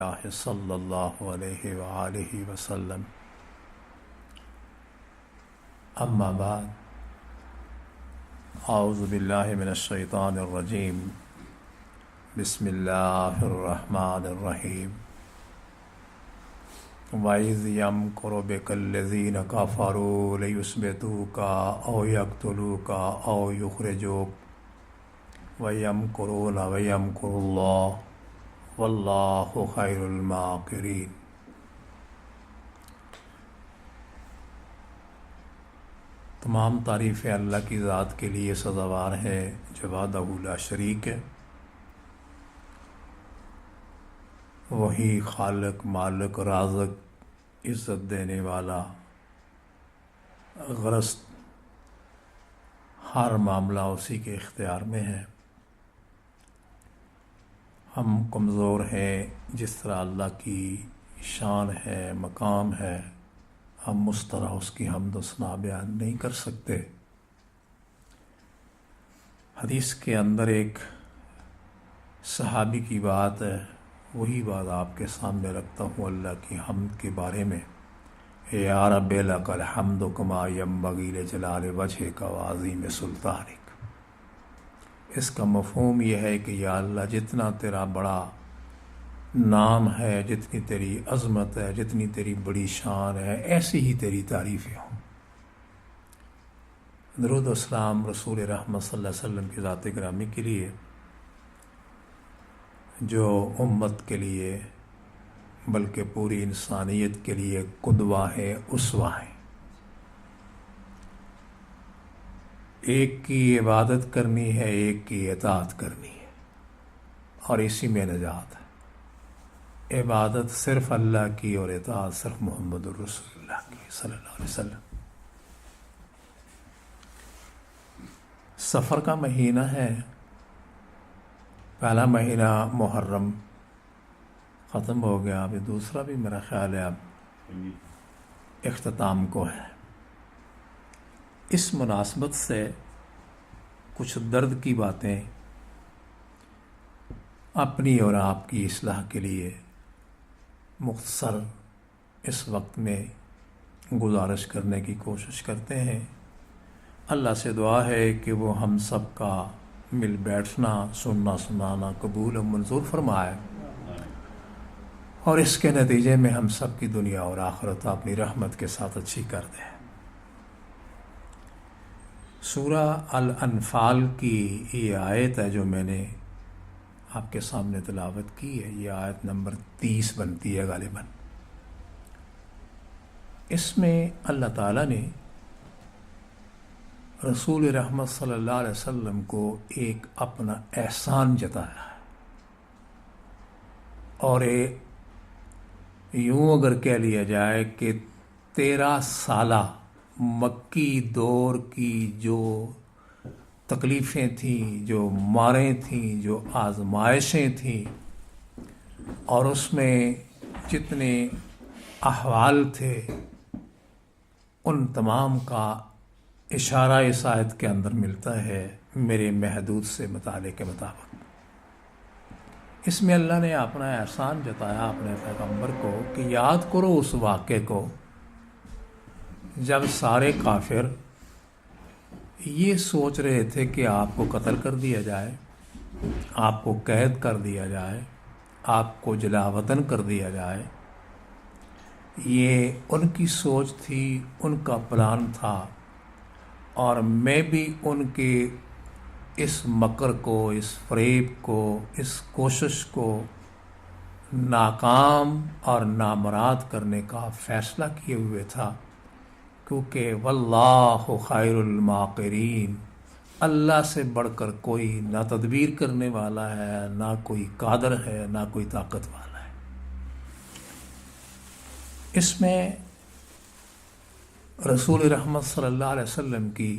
اللہ صلی اللہ علیہ وآلہ وسلم اما بعد اعوذ باللہ من الشیطان الرجیم بسم اللہ الرحمن الرحیم وَإِذْ يَمْكُرُ بِكَ الَّذِينَ كَفَرُوا لِيُثْبِتُوكَ أَوْ يَقْتُلُوكَ أَوْ يُخْرِجُوكَ وَيَمْكُرُونَ وَيَمْكُرُ اللَّهُ واللہ خیر الماکرین۔ تمام تعریفیں اللہ کی ذات کے لیے سزاوار ہیں جو وحدہ لا شریک ہے۔ وہی خالق، مالک، رازق، عزت دینے والا، غرض ہر معاملہ اسی کے اختیار میں ہے۔ ہم کمزور ہیں، جس طرح اللہ کی شان ہے، مقام ہے، ہم اس طرح اس کی حمد و ثنا بیان نہیں کر سکتے۔ حدیث کے اندر ایک صحابی کی بات ہے، وہی بات آپ کے سامنے رکھتا ہوں اللہ کی حمد کے بارے میں۔ یا رب لک الحمد کما ینبغی لجلال وجہک وعظیم سلطانک۔ اس کا مفہوم یہ ہے کہ یا اللہ جتنا تیرا بڑا نام ہے، جتنی تیری عظمت ہے، جتنی تیری بڑی شان ہے، ایسی ہی تیری تعریفیں ہوں۔ درود و سلام رسول رحمت صلی اللہ علیہ وسلم کی ذات گرامی کے لیے، جو امت کے لیے بلکہ پوری انسانیت کے لیے قدوہ ہے، اسوہ ہے۔ ایک کی عبادت کرنی ہے، ایک کی اطاعت کرنی ہے، اور اسی میں نجات ہے۔ عبادت صرف اللہ کی اور اطاعت صرف محمد الرسول اللہ کی صلی اللہ علیہ وسلم۔ سفر کا مہینہ ہے، پہلا مہینہ محرم ختم ہو گیا، ابھی دوسرا بھی میرا خیال ہے اب اختتام کو ہے۔ اس مناسبت سے کچھ درد کی باتیں اپنی اور آپ کی اصلاح کے لیے مختصر اس وقت میں گزارش کرنے کی کوشش کرتے ہیں۔ اللہ سے دعا ہے کہ وہ ہم سب کا مل بیٹھنا، سننا سنانا قبول و منظور فرمائے، اور اس کے نتیجے میں ہم سب کی دنیا اور آخرت اپنی رحمت کے ساتھ اچھی کر دے۔ سورہ الانفال کی یہ آیت ہے جو میں نے آپ کے سامنے تلاوت کی ہے، یہ آیت نمبر 30 بنتی ہے غالباً۔ اس میں اللہ تعالیٰ نے رسول رحمت صلی اللہ علیہ وسلم کو ایک اپنا احسان جتایا ہے، اور یوں اگر کہہ لیا جائے کہ 13 سالہ مکی دور کی جو تکلیفیں تھیں، جو ماریں تھیں، جو آزمائشیں تھیں، اور اس میں جتنے احوال تھے، ان تمام کا اشارہ اس آیت کے اندر ملتا ہے میرے محدود سے مطالعے کے مطابق۔ اس میں اللہ نے اپنا احسان جتایا اپنے پیغمبر کو کہ یاد کرو اس واقعے کو جب سارے کافر یہ سوچ رہے تھے کہ آپ کو قتل کر دیا جائے، آپ کو قید کر دیا جائے، آپ کو جلا وطن کر دیا جائے۔ یہ ان کی سوچ تھی، ان کا پلان تھا، اور میں بھی ان کے اس مکر کو، اس فریب کو، اس کوشش کو ناکام اور نامراد کرنے کا فیصلہ کیے ہوئے تھا، کیونکہ واللہ خیر الماکرین، اللہ سے بڑھ کر کوئی نہ تدبیر کرنے والا ہے، نہ کوئی قادر ہے، نہ کوئی طاقت والا ہے۔ اس میں رسول رحمت صلی اللہ علیہ وسلم کی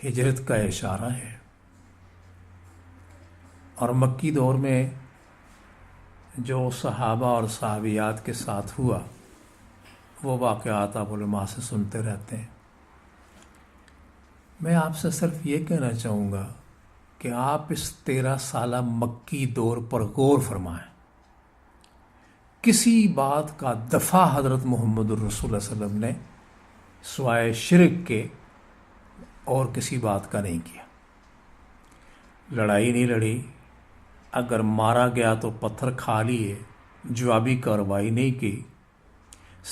ہجرت کا اشارہ ہے، اور مکی دور میں جو صحابہ اور صحابیات کے ساتھ ہوا وہ واقعات آپ علماء سے سنتے رہتے ہیں۔ میں آپ سے صرف یہ کہنا چاہوں گا کہ آپ اس 13 سالہ مکی دور پر غور فرمائیں۔ کسی بات کا دفاع حضرت محمد الرسول صلی اللہ علیہ وسلم نے سوائے شرک کے اور کسی بات کا نہیں کیا. لڑائی نہیں لڑی، اگر مارا گیا تو پتھر کھا لیے، جوابی کارروائی نہیں کی.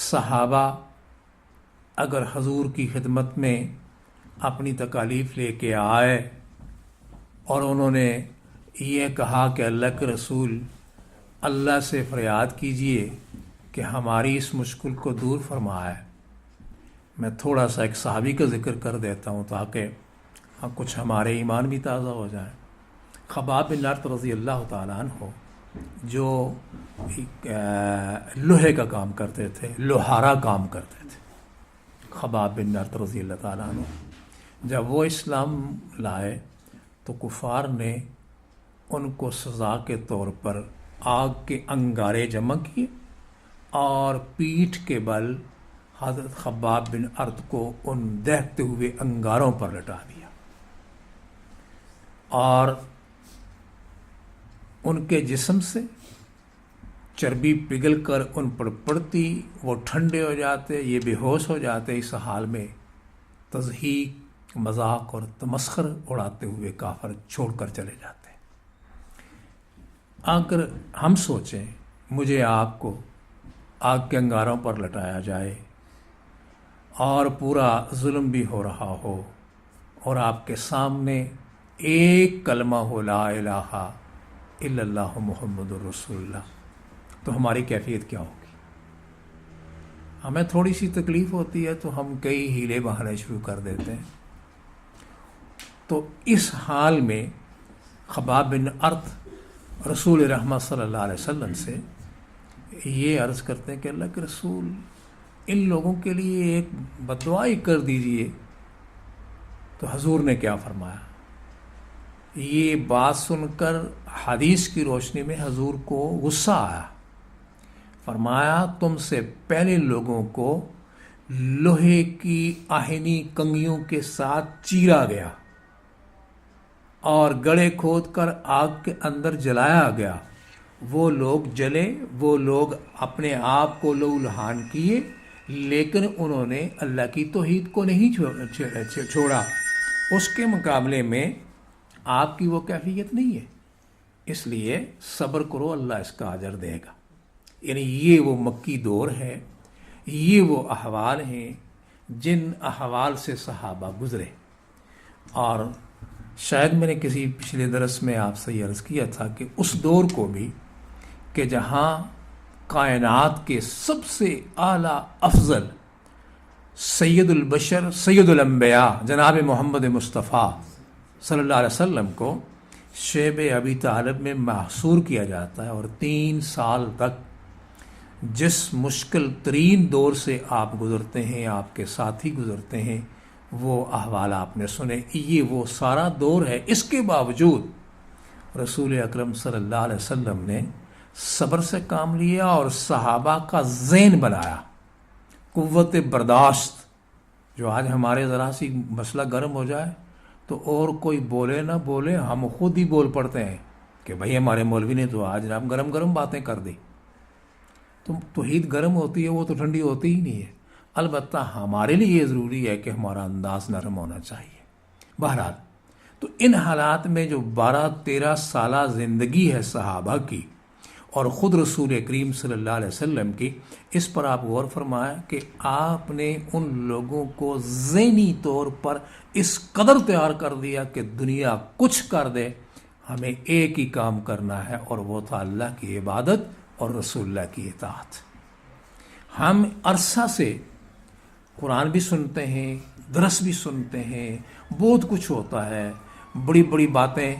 صحابہ اگر حضور کی خدمت میں اپنی تکالیف لے کے آئے اور انہوں نے یہ کہا کہ اللہ کے رسول اللہ سے فریاد کیجئے کہ ہماری اس مشکل کو دور فرمائے. میں تھوڑا سا ایک صحابی کا ذکر کر دیتا ہوں تاکہ کچھ ہمارے ایمان بھی تازہ ہو جائیں. خباب بن الارت رضی اللہ تعالیٰ عنہ جو لوہے کا کام کرتے تھے، لوہارا کام کرتے تھے. خباب بن الارت رضی اللہ تعالیٰ عنہ جب وہ اسلام لائے تو کفار نے ان کو سزا کے طور پر آگ کے انگارے جمع کیے اور پیٹھ کے بل حضرت خباب بن الارت کو ان دہتے ہوئے انگاروں پر لٹا دیا اور ان کے جسم سے چربی پگھل کر ان پر پڑتی، وہ ٹھنڈے ہو جاتے، یہ بے ہوش ہو جاتے. اس حال میں تضحیک، مذاق اور تمسخر اڑاتے ہوئے کافر چھوڑ کر چلے جاتے. اگر ہم سوچیں مجھے آپ کو آگ کے انگاروں پر لٹایا جائے اور پورا ظلم بھی ہو رہا ہو اور آپ کے سامنے ایک کلمہ ہو لا الہ الا اللہ محمد الرسول اللہ، تو ہماری کیفیت کیا ہوگی؟ ہمیں تھوڑی سی تکلیف ہوتی ہے تو ہم کئی ہیلے بہانے شروع کر دیتے ہیں. تو اس حال میں خباب بن الارت رسول رحمت صلی اللہ علیہ وسلم سے یہ عرض کرتے ہیں کہ اللہ کے رسول ان لوگوں کے لیے ایک بددعائی کر دیجئے. تو حضور نے کیا فرمایا؟ یہ بات سن کر حدیث کی روشنی میں حضور کو غصہ آیا. فرمایا تم سے پہلے لوگوں کو لوہے کی آہنی کنگھیوں کے ساتھ چیرا گیا اور گڑھے کھود کر آگ کے اندر جلایا گیا. وہ لوگ جلے، وہ لوگ اپنے آپ کو لہو لہان کیے، لیکن انہوں نے اللہ کی توحید کو نہیں چھوڑا. اس کے مقابلے میں آپ کی وہ کیفیت نہیں ہے. اس لیے صبر کرو، اللہ اس کا اجر دے گا. یعنی یہ وہ مکی دور ہے، یہ وہ احوال ہیں جن احوال سے صحابہ گزرے. اور شاید میں نے کسی پچھلے درس میں آپ سے یہ عرض کیا تھا کہ اس دور کو بھی کہ جہاں کائنات کے سب سے اعلیٰ افضل سید البشر سید الانبیاء جناب محمد مصطفیٰ صلی اللہ علیہ وسلم کو شیب ابی طالب میں محصور کیا جاتا ہے، اور 3 سال تک جس مشکل ترین دور سے آپ گزرتے ہیں، آپ کے ساتھی گزرتے ہیں، وہ احوال آپ نے سنے. یہ وہ سارا دور ہے. اس کے باوجود رسول اکرم صلی اللہ علیہ وسلم نے صبر سے کام لیا اور صحابہ کا ذہن بنایا، قوت برداشت. جو آج ہمارے ذرا سی مسئلہ گرم ہو جائے تو اور کوئی بولے نہ بولے ہم خود ہی بول پڑتے ہیں کہ بھائی ہمارے مولوی نے تو آج جناب گرم باتیں کر دی. تو توحید گرم ہوتی ہے، وہ تو ٹھنڈی ہوتی ہی نہیں ہے. البتہ ہمارے لیے یہ ضروری ہے کہ ہمارا انداز نرم ہونا چاہیے. بہرحال تو ان حالات میں جو 12-13 سالہ زندگی ہے صحابہ کی اور خود رسول کریم صلی اللہ علیہ وسلم کی، اس پر آپ غور فرمائیں کہ آپ نے ان لوگوں کو ذہنی طور پر اس قدر تیار کر دیا کہ دنیا کچھ کر دے، ہمیں ایک ہی کام کرنا ہے، اور وہ تھا اللہ کی عبادت اور رسول اللہ کی اطاعت. ہم عرصہ سے قرآن بھی سنتے ہیں، درس بھی سنتے ہیں، بہت کچھ ہوتا ہے، بڑی بڑی باتیں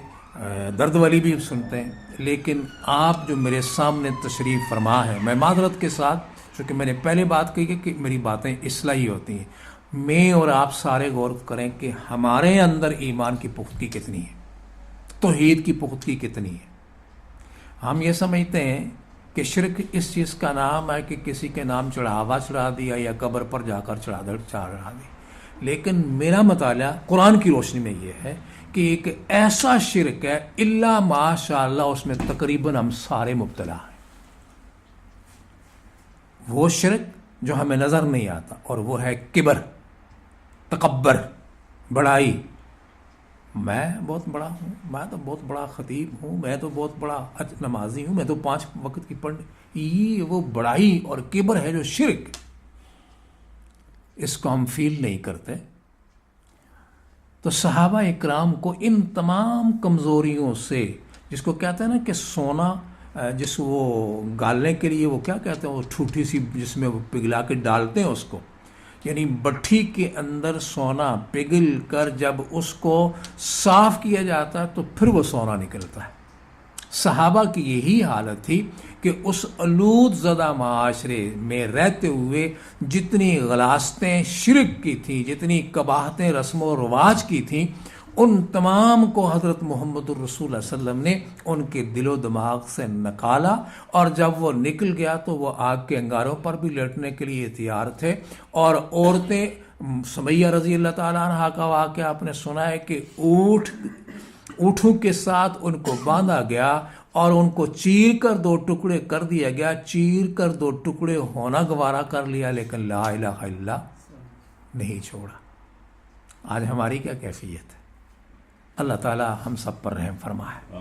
درد والی بھی سنتے ہیں، لیکن آپ جو میرے سامنے تشریف فرما ہے، میں معذرت کے ساتھ چونکہ میں نے پہلے بات کہی کہ میری باتیں اصلاحی ہوتی ہیں، میں اور آپ سارے غور کریں کہ ہمارے اندر ایمان کی پختگی کتنی ہے، توحید کی پختگی کتنی ہے. ہم یہ سمجھتے ہیں کہ شرک اس چیز کا نام ہے کہ کسی کے نام چڑھاوا چڑھا دیا یا قبر پر جا کر چڑھا دی، لیکن میرا مطالعہ قرآن کی روشنی میں یہ ہے کہ ایک ایسا شرک ہے الا ماشاء اللہ اس میں تقریباً ہم سارے مبتلا ہیں. وہ شرک جو ہمیں نظر نہیں آتا، اور وہ ہے کبر، تکبر، بڑائی. میں بہت بڑا ہوں، میں تو بہت بڑا خطیب ہوں، میں تو بہت بڑا نمازی ہوں، میں تو 5 وقت کی پڑھ. یہ وہ بڑائی اور کبر ہے جو شرک، اس کو ہم فیل نہیں کرتے. تو صحابہ اکرام کو ان تمام کمزوریوں سے، جس کو کہتے ہیں نا کہ سونا، جس وہ گالنے کے لیے وہ کیا کہتے ہیں، وہ ٹھوٹی سی جس میں وہ پگھلا کے ڈالتے ہیں اس کو، یعنی بٹھی کے اندر سونا پگھل کر جب اس کو صاف کیا جاتا ہے تو پھر وہ سونا نکلتا ہے. صحابہ کی یہی حالت تھی کہ اس آلود زدہ معاشرے میں رہتے ہوئے جتنی غلاستیں شرک کی تھیں، جتنی قباحتیں رسم و رواج کی تھیں، ان تمام کو حضرت محمد الرسول اللہ علیہ وسلم نے ان کے دل و دماغ سے نکالا. اور جب وہ نکل گیا تو وہ آگ کے انگاروں پر بھی لیٹنے کے لیے تیار تھے. اور عورتیں، سمیہ رضی اللہ تعالیٰ عنہ کا واقعہ آپ نے سنا ہے کہ اونٹوں کے ساتھ ان کو باندھا گیا اور ان کو چیر کر 2 ٹکڑے کر دیا گیا. چیر کر 2 ٹکڑے ہونا گوارا کر لیا، لیکن لا الہ الا اللہ نہیں چھوڑا. آج ہماری کیا کیفیت ہے؟ اللہ تعالی ہم سب پر رحم فرمائے.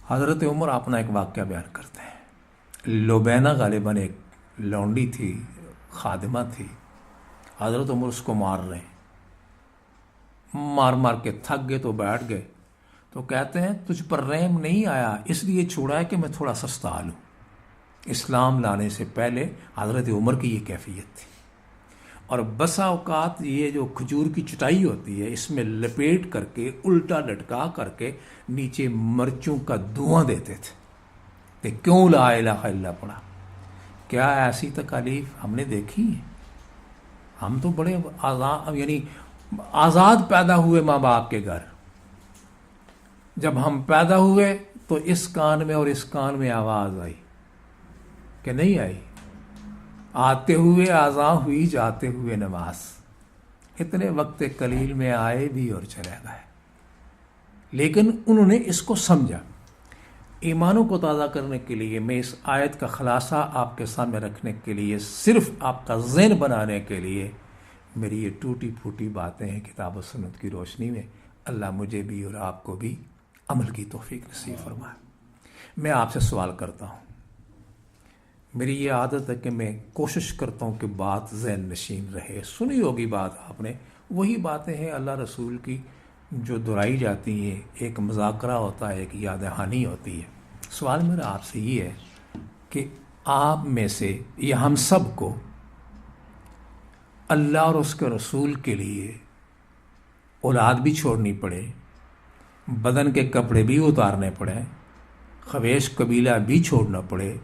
حضرت عمر اپنا ایک واقعہ بیان کرتے ہیں. لبینہ غالباً ایک لونڈی تھی، خادمہ تھی. حضرت عمر اس کو مار رہے ہیں، مار کے تھک گئے تو بیٹھ گئے. تو کہتے ہیں تجھ پر رحم نہیں آیا، اس لیے چھوڑا ہے کہ میں تھوڑا سستا لوں. اسلام لانے سے پہلے حضرت عمر کی یہ کیفیت تھی. اور بسا اوقات یہ جو کھجور کی چٹائی ہوتی ہے، اس میں لپیٹ کر کے الٹا لٹکا کر کے نیچے مرچوں کا دھواں دیتے تھے کہ کیوں لا الہ الا اللہ پڑھا. کیا ایسی تکالیف ہم نے دیکھی ہے؟ ہم تو بڑے آزاد پیدا ہوئے ماں باپ کے گھر. جب ہم پیدا ہوئے تو اس کان میں اور اس کان میں آواز آئی کہ نہیں آئی، آتے ہوئے آزاں ہوئی، جاتے ہوئے نماز. اتنے وقت قلیل میں آئے بھی اور چلے گئے. لیکن انہوں نے اس کو سمجھا. ایمانوں کو تازہ کرنے کے لیے میں اس آیت کا خلاصہ آپ کے سامنے رکھنے کے لیے، صرف آپ کا ذہن بنانے کے لیے میری یہ ٹوٹی پھوٹی باتیں ہیں کتاب و سنت کی روشنی میں. اللہ مجھے بھی اور آپ کو بھی عمل کی توفیق نصیب فرمائے. میں آپ سے سوال کرتا ہوں. میری یہ عادت ہے کہ میں کوشش کرتا ہوں کہ بات ذہن نشین رہے. سنی ہوگی بات آپ نے، وہی باتیں ہیں اللہ رسول کی جو دہرائی جاتی ہیں. ایک مذاکرہ ہوتا ہے، ایک یاد دہانی ہوتی ہے. سوال میرا آپ سے یہ ہے کہ آپ میں سے یا ہم سب کو اللہ اور اس کے رسول کے لیے اولاد بھی چھوڑنی پڑے، بدن کے کپڑے بھی اتارنے پڑے، خویش قبیلہ بھی چھوڑنا پڑے،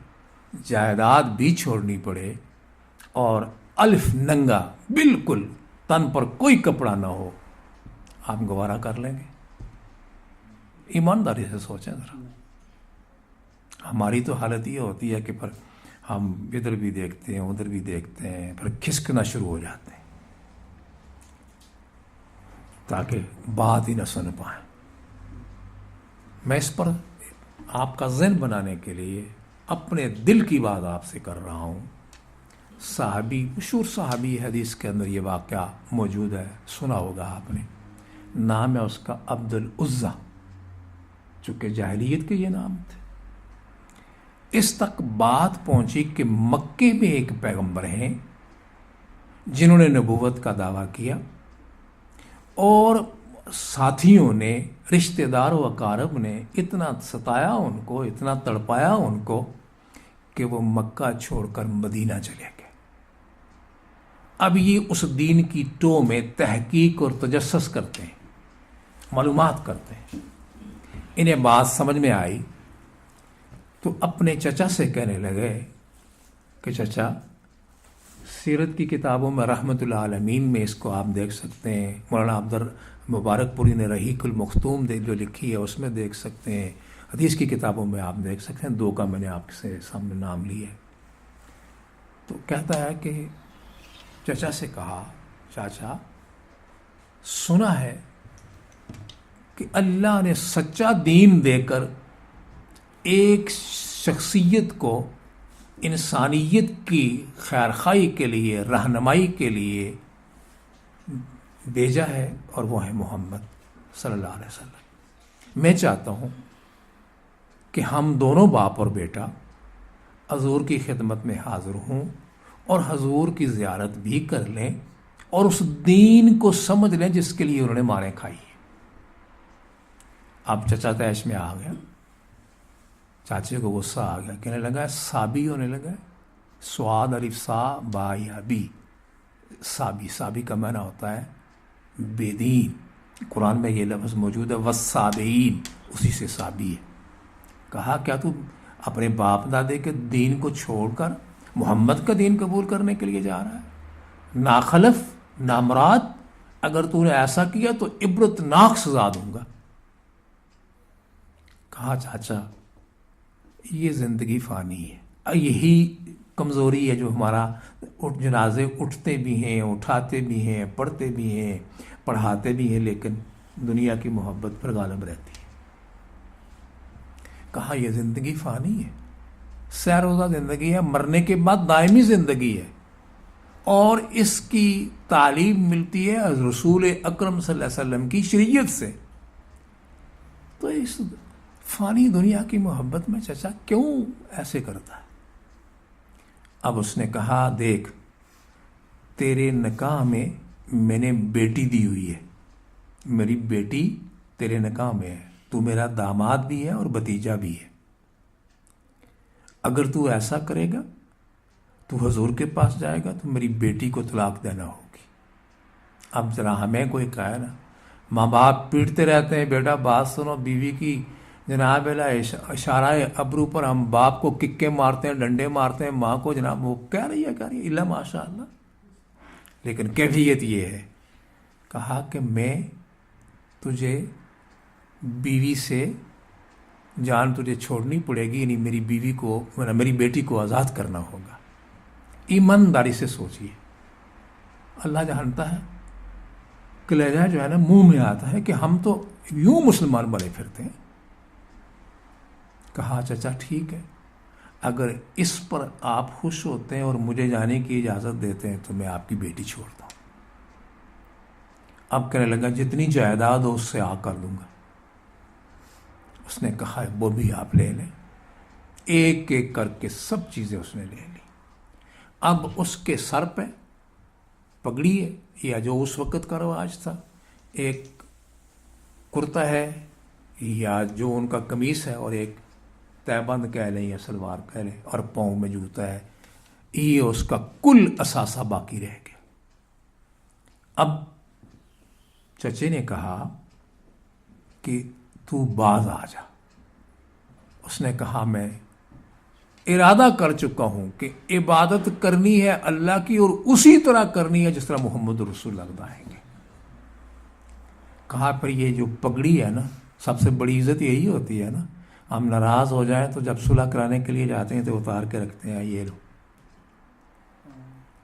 جائیداد بھی چھوڑنی پڑے، اور الف ننگا بالکل تن پر کوئی کپڑا نہ ہو، آپ گوارا کر لیں گے؟ ایمانداری سے سوچیں ذرا. ہماری تو حالت یہ ہوتی ہے کہ پر ہم ادھر بھی دیکھتے ہیں ادھر بھی دیکھتے ہیں، پھر کھسکنا شروع ہو جاتے ہیں تاکہ بات ہی نہ سن پائیں. میں اس پر آپ کا ذہن بنانے کے لیے اپنے دل کی بات آپ سے کر رہا ہوں. صحابی، مشہور صحابی، حدیث کے اندر یہ واقعہ موجود ہے، سنا ہوگا آپ نے. نام ہے اس کا عبد العزیٰ، چونکہ جاہلیت کے یہ نام تھے. اس تک بات پہنچی کہ مکے میں ایک پیغمبر ہیں جنہوں نے نبوت کا دعویٰ کیا، اور ساتھیوں نے، رشتہ دار و اقارب نے اتنا ستایا ان کو، اتنا تڑپایا ان کو کہ وہ مکہ چھوڑ کر مدینہ چلے گئے. اب یہ اس دین کی ٹو میں تحقیق اور تجسس کرتے ہیں، معلومات کرتے ہیں. انہیں بات سمجھ میں آئی تو اپنے چچا سے کہنے لگے کہ چچا، سیرت کی کتابوں میں رحمت العالمین میں اس کو آپ دیکھ سکتے ہیں. مولانا عبد مبارک پوری نے رحیق المختوم جو لکھی ہے اس میں دیکھ سکتے ہیں. حدیث کی کتابوں میں آپ دیکھ سکتے ہیں. 2 کا میں نے آپ سے سامنے نام لیے. تو کہتا ہے کہ چچا سے کہا، چاچا سنا ہے کہ اللہ نے سچا دین دے کر ایک شخصیت کو انسانیت کی خیرخواہی کے لیے، رہنمائی کے لیے بھیجا ہے، اور وہ ہے محمد صلی اللہ علیہ وسلم۔ میں چاہتا ہوں کہ ہم دونوں باپ اور بیٹا حضور کی خدمت میں حاضر ہوں اور حضور کی زیارت بھی کر لیں اور اس دین کو سمجھ لیں جس کے لیے انہوں نے ماریں کھائی ہیں۔ اب چچا تیش میں آ گیا، چاچے کو غصہ آ گیا، کہنے لگا سابی ہونے لگا، سواد الف سا با یا بی، سابی، سابی کا معنی ہوتا ہے بے دین۔ قرآن میں یہ لفظ موجود ہے والسابئین، اسی سے سابی ہے۔ کہا کیا تو اپنے باپ دادے کے دین کو چھوڑ کر محمد کا دین قبول کرنے کے لیے جا رہا ہے؟ ناخلف، نامراد، اگر تو نے ایسا کیا تو عبرتناک سزا دوں گا۔ کہا چاچا یہ زندگی فانی ہے، یہی کمزوری ہے جو ہمارا جنازے اٹھتے بھی ہیں، اٹھاتے بھی ہیں، پڑھتے بھی ہیں، پڑھاتے بھی ہیں، لیکن دنیا کی محبت پر غالب رہتی ہے۔ کہا یہ زندگی فانی ہے، سہ روزہ زندگی ہے، مرنے کے بعد دائمی زندگی ہے، اور اس کی تعلیم ملتی ہے رسول اکرم صلی اللہ علیہ وسلم کی شریعت سے۔ تو اس فانی دنیا کی محبت میں چچا کیوں ایسے کرتا ہے؟ اب اس نے کہا دیکھ، تیرے نکاح میں نے بیٹی دی ہوئی ہے، میری بیٹی تیرے نکاح میں ہے، تو میرا داماد بھی ہے اور بھتیجا بھی ہے۔ اگر تو ایسا کرے گا تو حضور کے پاس جائے گا تو میری بیٹی کو طلاق دینا ہوگی۔ اب ذرا ہمیں کوئی کہے نا، ماں باپ پیٹتے رہتے ہیں، بیٹا بات سنو، بیوی کی جناب اشارہ ابرو پر ہم باپ کو ککے مارتے ہیں، ڈنڈے مارتے ہیں، ماں کو جناب وہ کہہ رہی ہے اللہ ماشاء اللہ، لیکن کیفیت یہ ہے۔ کہا کہ میں تجھے بیوی سے جان تجھے چھوڑنی پڑے گی، یعنی میری بیوی کو، میری بیٹی کو آزاد کرنا ہوگا۔ ایمانداری سے سوچیے، اللہ جانتا ہے کلیجہ جو ہے نا منہ میں آتا ہے کہ ہم تو یوں مسلمان بنے پھرتے ہیں۔ کہا چچا ٹھیک ہے، اگر اس پر آپ خوش ہوتے ہیں اور مجھے جانے کی اجازت دیتے ہیں تو میں آپ کی بیٹی چھوڑتا ہوں۔ اب کہنے لگا جتنی جائیداد ہو اس سے آ کر دوں گا۔ اس نے کہا وہ بھی آپ لے لیں۔ ایک ایک کر کے سب چیزیں اس نے لے لی۔ اب اس کے سر پہ پگڑی ہے، یا جو اس وقت کا رواج تھا، ایک کرتا ہے یا جو ان کا قمیص ہے، اور ایک تہبند کہہ لیں یا سلوار کہہ لیں، اور پاؤں میں جوتا ہے۔ یہ اس کا کل اثاثہ باقی رہ گیا۔ اب چچے نے کہا کہ تو باز آ جا۔ اس نے کہا میں ارادہ کر چکا ہوں کہ عبادت کرنی ہے اللہ کی، اور اسی طرح کرنی ہے جس طرح محمد رسول اللہ بتائیں گے۔ کہا پھر یہ جو پگڑی ہے نا، سب سے بڑی عزت یہی ہوتی ہے نا، ہم ناراض ہو جائیں تو جب صلح کرانے کے لیے جاتے ہیں تو اتار کے رکھتے ہیں، یہ لو،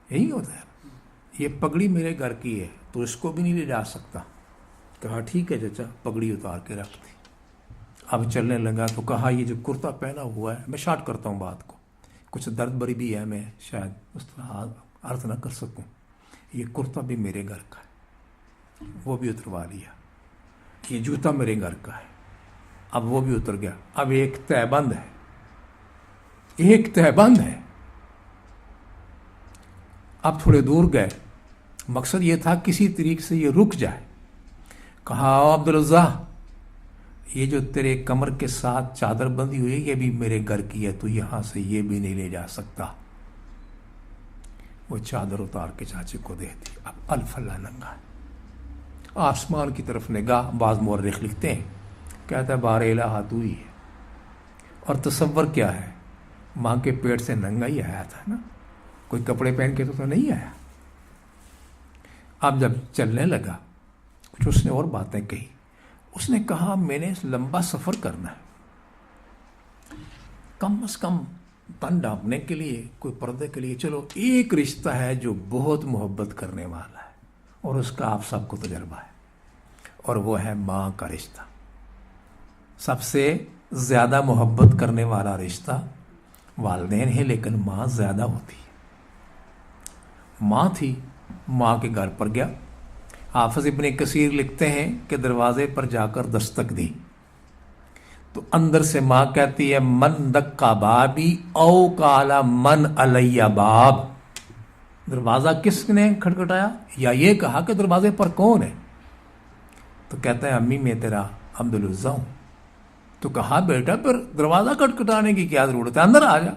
یہی ہوتا ہے۔ یہ پگڑی میرے گھر کی ہے تو اس کو بھی نہیں لے جا سکتا۔ کہا ٹھیک ہے چچا، پگڑی اتار کے رکھ دی۔ اب چلنے لگا تو کہا یہ جو کرتا پہنا ہوا ہے، میں شارٹ کرتا ہوں بات کو، کچھ درد بری بھی ہے، میں شاید اس طرح عرض نہ کر سکوں، یہ کرتا بھی میرے گھر کا ہے، وہ بھی اتروا لیا۔ یہ جوتا میرے گھر کا ہے، اب وہ بھی اتر گیا۔ اب ایک تہبند ہے، ایک تہبند ہے۔ اب تھوڑے دور گئے، مقصد یہ تھا کسی طریقے سے یہ رک جائے۔ کہا عبدالعزیٰ، یہ جو تیرے کمر کے ساتھ چادر بندی ہوئی ہے یہ بھی میرے گھر کی ہے، تو یہاں سے یہ بھی نہیں لے جا سکتا۔ وہ چادر اتار کے چاچے کو دے دی۔ اب الفلا ننگا ہے، آسمان کی طرف نگاہ۔ بعض مورخ لکھتے ہیں، کہتا ہے بار الہ تو ہی ہے۔ اور تصور کیا ہے، ماں کے پیٹ سے ننگا ہی آیا تھا نا، کوئی کپڑے پہن کے تو نہیں آیا۔ اب جب چلنے لگا کچھ اس نے اور باتیں کہی۔ اس نے کہا میں نے لمبا سفر کرنا ہے، کم از کم تن ڈھانپنے کے لیے، کوئی پردے کے لیے، چلو ایک رشتہ ہے جو بہت محبت کرنے والا ہے، اور اس کا آپ سب کو تجربہ ہے، اور وہ ہے ماں کا رشتہ۔ سب سے زیادہ محبت کرنے والا رشتہ والدین ہیں لیکن ماں زیادہ ہوتی ہے. ماں تھی, ماں کے گھر پر گیا. حافظ ابن کثیر لکھتے ہیں کہ دروازے پر جا کر دستک دی تو اندر سے ماں کہتی ہے من دکا بابی او کالا من علی باب. دروازہ کس نے کھٹکھٹایا, یا یہ کہا کہ دروازے پر کون ہے؟ تو کہتا ہے امی میں تیرا عبدالعزیٰ ہوں. تو کہا بیٹا پھر دروازہ کھٹکھٹانے کی کیا ضرورت ہے, اندر آ جا.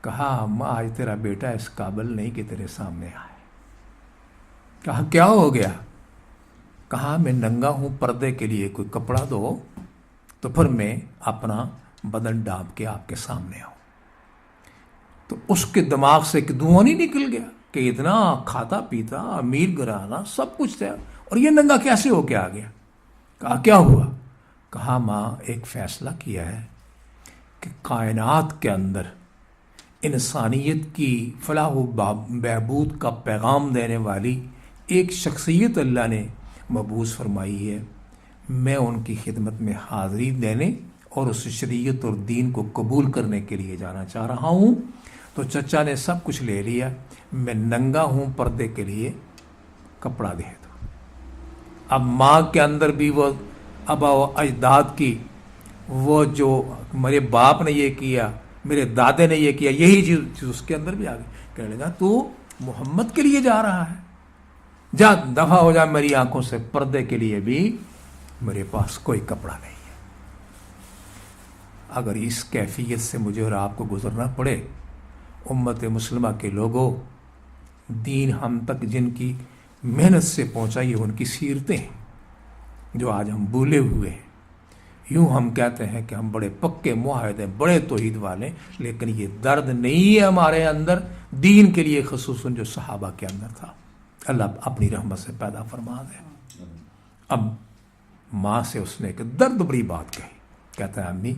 کہا اماں آج تیرا بیٹا اس قابل نہیں کہ تیرے سامنے آئے. کہا کیا ہو گیا؟ کہا میں ننگا ہوں, پردے کے لیے کوئی کپڑا دو تو پھر میں اپنا بدن ڈانپ کے آپ کے سامنے آؤں. تو اس کے دماغ سے ایک دھواں نہیں نکل گیا کہ اتنا کھاتا پیتا امیر گھرانہ سب کچھ تھا اور یہ ننگا کیسے ہو کے آ گیا؟ کہا کیا ہوا؟ کہا ماں ایک فیصلہ کیا ہے کہ کائنات کے اندر انسانیت کی فلاح و بہبود کا پیغام دینے والی ایک شخصیت اللہ نے مبعوث فرمائی ہے. میں ان کی خدمت میں حاضری دینے اور اس شریعت اور دین کو قبول کرنے کے لیے جانا چاہ رہا ہوں. تو چچا نے سب کچھ لے لیا, میں ننگا ہوں, پردے کے لیے کپڑا دے دو. اب ماں کے اندر بھی وہ آبا و اجداد کی وہ جو میرے باپ نے یہ کیا, میرے دادے نے یہ کیا, یہی چیز اس کے اندر بھی آ گئی. کہنے لگا تو محمد کے لیے جا رہا ہے, جا دفع ہو جا میری آنکھوں سے, پردے کے لیے بھی میرے پاس کوئی کپڑا نہیں ہے. اگر اس کیفیت سے مجھے اور آپ کو گزرنا پڑے, امت مسلمہ کے لوگوں, دین ہم تک جن کی محنت سے پہنچائی ان کی سیرتیں ہیں جو آج ہم بھولے ہوئے ہیں. یوں ہم کہتے ہیں کہ ہم بڑے پکے معاہد ہیں, بڑے توحید والے, لیکن یہ درد نہیں ہے ہمارے اندر دین کے لیے, خصوصاً جو صحابہ کے اندر تھا. اللہ اپنی رحمت سے پیدا فرما دے. اب ماں سے اس نے ایک درد بری بات کہی. کہتا ہے امی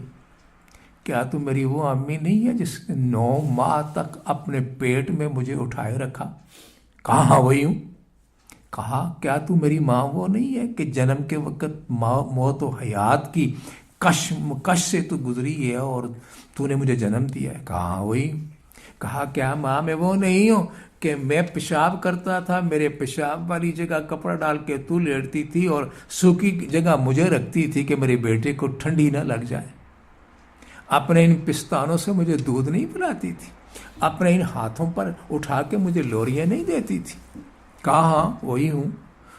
کیا تو میری وہ امی نہیں ہے جس نے 9 ماہ تک اپنے پیٹ میں مجھے اٹھائے رکھا؟ کہا ہاں وہی ہوں. کہا کیا تو میری ماں وہ نہیں ہے کہ جنم کے وقت موت و حیات کی کش سے تو گزری ہے اور تو نے مجھے جنم دیا ہے؟ کہا ہاں وہی. کہا کیا ماں میں وہ نہیں ہوں کہ میں پیشاب کرتا تھا, میرے پیشاب والی جگہ کپڑا ڈال کے تو لیٹتی تھی اور سوکھی جگہ مجھے رکھتی تھی کہ میرے بیٹے کو ٹھنڈی نہ لگ جائے. اپنے ان پستانوں سے مجھے دودھ نہیں پلاتی تھی, اپنے ان ہاتھوں پر اٹھا کے مجھے لوریاں نہیں دیتی تھی؟ کہا ہاں وہی ہوں.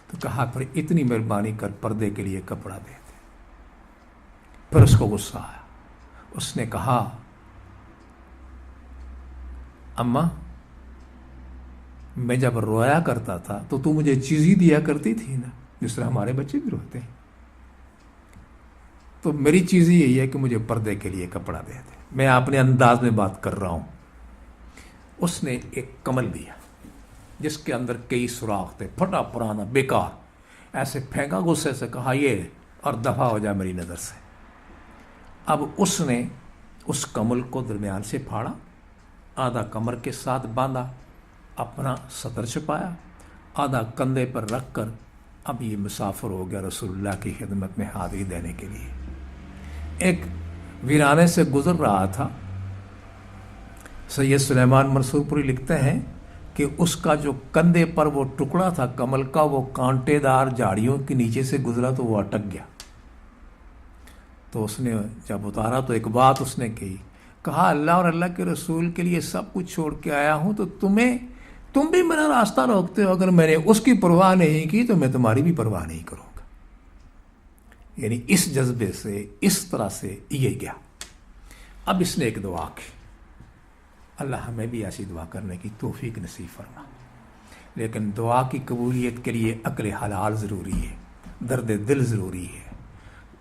تو کہا پھر اتنی مہربانی کر, پردے کے لیے کپڑا دے دے. پھر اس کو غصہ آیا. اس نے کہا اماں میں جب رویا کرتا تھا تو مجھے چیز ہی دیا کرتی تھی نا, جس طرح ہمارے بچے بھی روتے ہیں. تو میری چیز یہی ہے کہ مجھے پردے کے لیے کپڑا دے دے. میں اپنے انداز میں بات کر رہا ہوں. اس نے ایک کمل دیا جس کے اندر کئی سوراخ تھے, پھٹا پرانا بیکار, ایسے پھینکا غصے سے, کہا یہ اور دفع ہو جائے میری نظر سے. اب اس نے اس کمل کو درمیان سے پھاڑا, آدھا کمر کے ساتھ باندھا, اپنا سطر چھپایا, آدھا کندھے پر رکھ کر اب یہ مسافر ہو گیا رسول اللہ کی خدمت میں حاضری دینے کے لیے. ایک ویرانے سے گزر رہا تھا. سید سلیمان منصور پوری لکھتے ہیں کہ اس کا جو کندھے پر وہ ٹکڑا تھا کمل کا, وہ کانٹے دار جھاڑیوں کے نیچے سے گزرا تو وہ اٹک گیا. تو اس نے جب اتارا تو ایک بات اس نے کہی, کہا اللہ اور اللہ کے رسول کے لیے سب کچھ چھوڑ کے آیا ہوں, تو تم بھی میرا راستہ روکتے ہو. اگر میں نے اس کی پرواہ نہیں کی تو میں تمہاری بھی پرواہ نہیں کروں گا. یعنی اس جذبے سے, اس طرح سے یہ گیا. اب اس نے ایک دعا کی, اللہ ہمیں بھی ایسی دعا کرنے کی توفیق نصیب فرما. لیکن دعا کی قبولیت کے لیے عقل حلال ضروری ہے, درد دل ضروری ہے,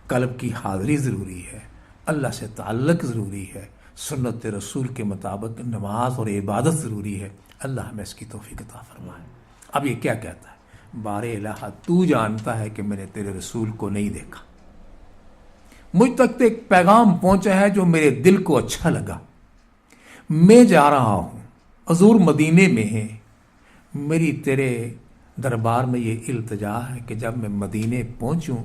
قلب کی حاضری ضروری ہے, اللہ سے تعلق ضروری ہے, سنت رسول کے مطابق نماز اور عبادت ضروری ہے. اللہ ہمیں اس کی توفیق عطا فرمائے. اب یہ کیا کہتا ہے, بار الہ تو جانتا ہے کہ میں نے تیرے رسول کو نہیں دیکھا, مجھ تک ایک پیغام پہنچا ہے جو میرے دل کو اچھا لگا. میں جا رہا ہوں, حضور مدینے میں ہے, میری تیرے دربار میں یہ التجا ہے کہ جب میں مدینے پہنچوں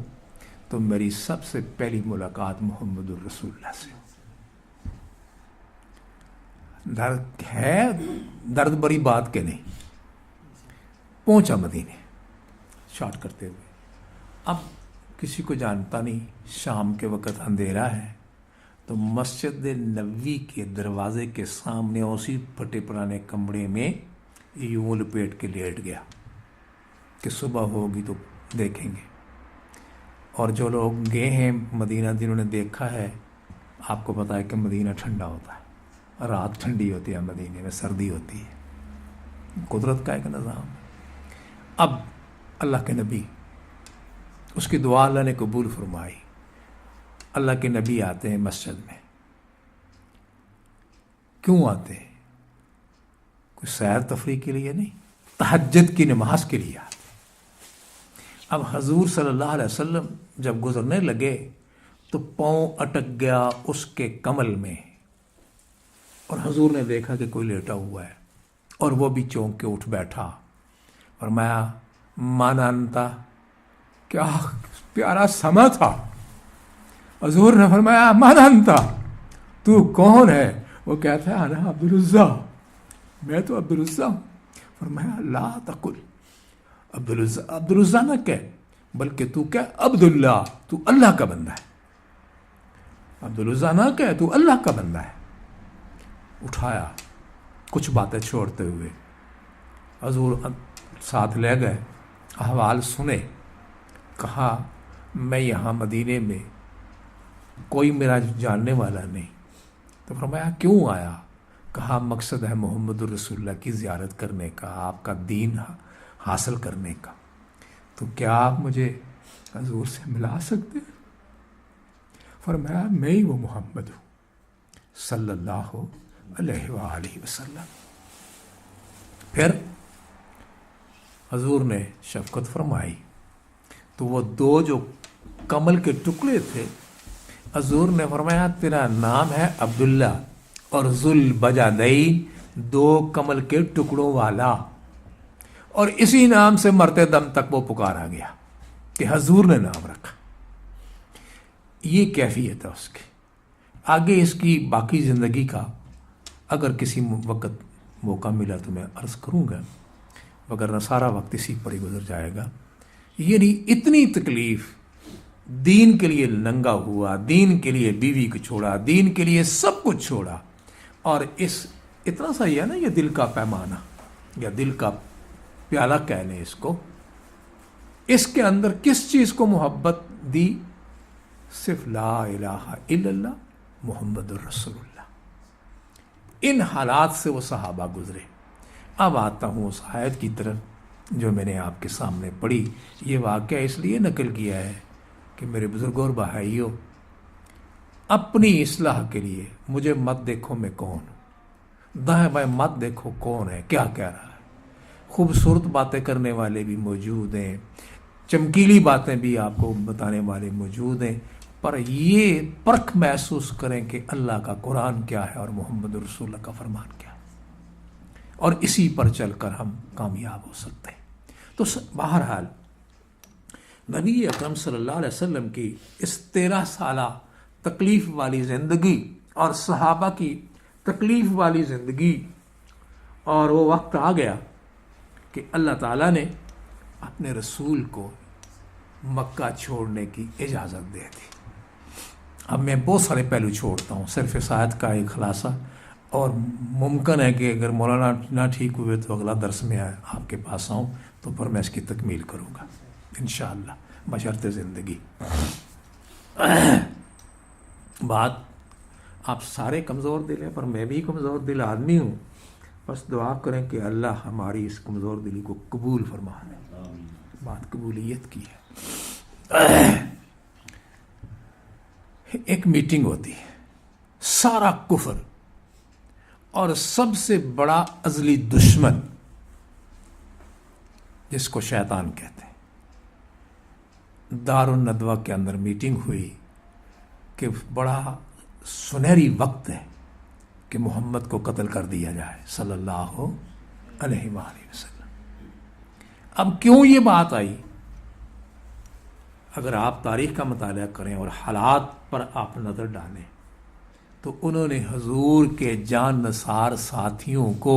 تو میری سب سے پہلی ملاقات محمد الرسول اللہ سے. درد ہے، درد بڑی بات کے نہیں. پہنچا مدینے شارٹ کرتے ہوئے. اب کسی کو جانتا نہیں، شام کے وقت اندھیرا ہے، تو مسجد نبوی کے دروازے کے سامنے اسی پھٹے پرانے کمرے میں یوں لپیٹ کے لیٹ گیا کہ صبح ہوگی تو دیکھیں گے. اور جو لوگ گئے ہیں مدینہ، جنہوں نے دیکھا ہے، آپ کو پتا ہے کہ مدینہ ٹھنڈا ہوتا ہے، رات ٹھنڈی ہوتی ہے، مدینے میں سردی ہوتی ہے. قدرت کا ایک نظام. اب اللہ کے نبی، اس کی دعا اللہ نے قبول فرمائی. اللہ کے نبی آتے ہیں مسجد میں. کیوں آتے ہیں؟ کوئی سیر تفریح کے لیے نہیں، تہجد کی نماز کے لیے آتے. اب حضور صلی اللہ علیہ وسلم جب گزرنے لگے تو پاؤں اٹک گیا اس کے کمل میں، اور حضور نے دیکھا کہ کوئی لیٹا ہوا ہے، اور وہ بھی چونک کے اٹھ بیٹھا. فرمایا من انتا، کیا پیارا سما تھا. حضور نے فرمایا من انتا، تو کون ہے؟ وہ کہتا ہے انا عبد العزیٰ، میں تو عبد العزیٰ ہوں. فرمایا لا تقل عبد العزیٰ، عبد العزیٰ نہ کہہ، بلکہ تو کہہ عبد اللہ، تو اللہ کا بندہ ہے. عبد العزیٰ نہ کہہ، تو اللہ کا بندہ ہے. اٹھایا کچھ باتیں چھوڑتے ہوئے، حضور ساتھ لے گئے، احوال سنے. کہا میں یہاں مدینے میں کوئی میرا جاننے والا نہیں. تو فرمایا کیوں آیا؟ کہا مقصد ہے محمد الرسول اللہ کی زیارت کرنے کا، آپ کا دین حاصل کرنے کا. تو کیا آپ مجھے حضور سے ملا سکتے ہیں؟ فرمایا میں ہی وہ محمد ہوں صلی اللہ علیہ وآلہ وسلم. پھر حضور نے شفقت فرمائی تو وہ دو جو کمل کے ٹکڑے تھے، حضور نے فرمایا تیرا نام ہے عبداللہ اور ذوالبجدین، دو کمل کے ٹکڑوں والا. اور اسی نام سے مرتے دم تک وہ پکارا گیا کہ حضور نے نام رکھا. یہ کیفیت ہے اس کی. آگے اس کی باقی زندگی کا اگر کسی وقت موقع ملا تو میں عرض کروں گا، مگر سارا وقت اسی پر ہی گزر جائے گا. یعنی اتنی تکلیف، دین کے لیے ننگا ہوا، دین کے لیے بیوی کو چھوڑا، دین کے لیے سب کچھ چھوڑا. اور اس اتنا سا ہی ہے نا، یہ دل کا پیمانہ یا دل کا پیالہ کہہ لیں اس کو. اس کے اندر کس چیز کو محبت دی؟ صرف لا الہ الا اللہ محمد الرسول اللہ. ان حالات سے وہ صحابہ گزرے. اب آتا ہوں اس آیت کی طرف جو میں نے آپ کے سامنے پڑھی. یہ واقعہ اس لیے نقل کیا ہے کہ میرے بزرگوں اور بھائیوں، اپنی اصلاح کے لیے مجھے مت دیکھو میں کون ہوں، دائیں بائیں مت دیکھو کون ہے کیا کہہ رہا ہے. خوبصورت باتیں کرنے والے بھی موجود ہیں، چمکیلی باتیں بھی آپ کو بتانے والے موجود ہیں، پر یہ پرکھ محسوس کریں کہ اللہ کا قرآن کیا ہے اور محمد رسول اللہ کا فرمان کیا ہے، اور اسی پر چل کر ہم کامیاب ہو سکتے ہیں. تو بہرحال نبی اکرم صلی اللہ علیہ وسلم کی اس 13 سالہ تکلیف والی زندگی اور صحابہ کی تکلیف والی زندگی، اور وہ وقت آ گیا کہ اللہ تعالیٰ نے اپنے رسول کو مکہ چھوڑنے کی اجازت دے دی. اب میں بہت سارے پہلو چھوڑتا ہوں، صرف اس آیت کا ایک خلاصہ، اور ممکن ہے کہ اگر مولانا نہ ٹھیک ہوئے تو اگلا درس میں آپ کے پاس آؤں تو پھر میں اس کی تکمیل کروں گا انشاءاللہ بشرط زندگی. بات آپ سارے کمزور دل ہیں، پر میں بھی کمزور دل آدمی ہوں. بس دعا کریں کہ اللہ ہماری اس کمزور دلی کو قبول فرما لے. بات قبولیت کی ہے. ایک میٹنگ ہوتی ہے، سارا کفر اور سب سے بڑا ازلی دشمن جس کو شیطان کہتے ہیں، دار الندوہ کے اندر میٹنگ ہوئی کہ بڑا سنہری وقت ہے کہ محمد کو قتل کر دیا جائے صلی اللہ علیہ وآلہ وسلم. اب کیوں یہ بات آئی؟ اگر آپ تاریخ کا مطالعہ کریں اور حالات پر آپ نظر ڈالیں تو انہوں نے حضور کے جان نثار ساتھیوں کو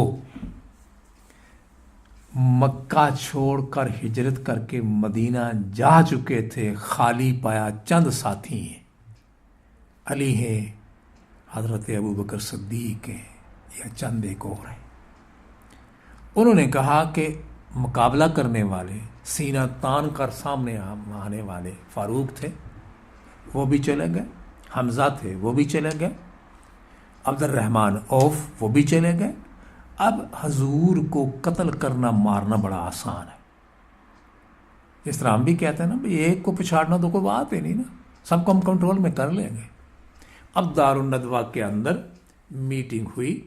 مکہ چھوڑ کر ہجرت کر کے مدینہ جا چکے تھے، خالی پایا چند ساتھی ہیں، علی ہیں، حضرت ابوبکر صدیق ہیں، یا چند ایک اور ہیں۔ انہوں نے کہا کہ مقابلہ کرنے والے، سینہ تان کر سامنے آنے والے فاروق تھے، وہ بھی چلے گئے، حمزہ تھے، وہ بھی چلے گئے، عبد الرحمن عوف وہ بھی چلے گئے۔ اب حضور کو قتل کرنا مارنا بڑا آسان ہے، جس طرح ہم بھی کہتے ہیں نا بھئی ایک کو پچھاڑنا تو کوئی بات ہی نہیں نا، سب کو ہم کنٹرول میں کر لیں گے۔ اب دار الندوہ کے اندر میٹنگ ہوئی،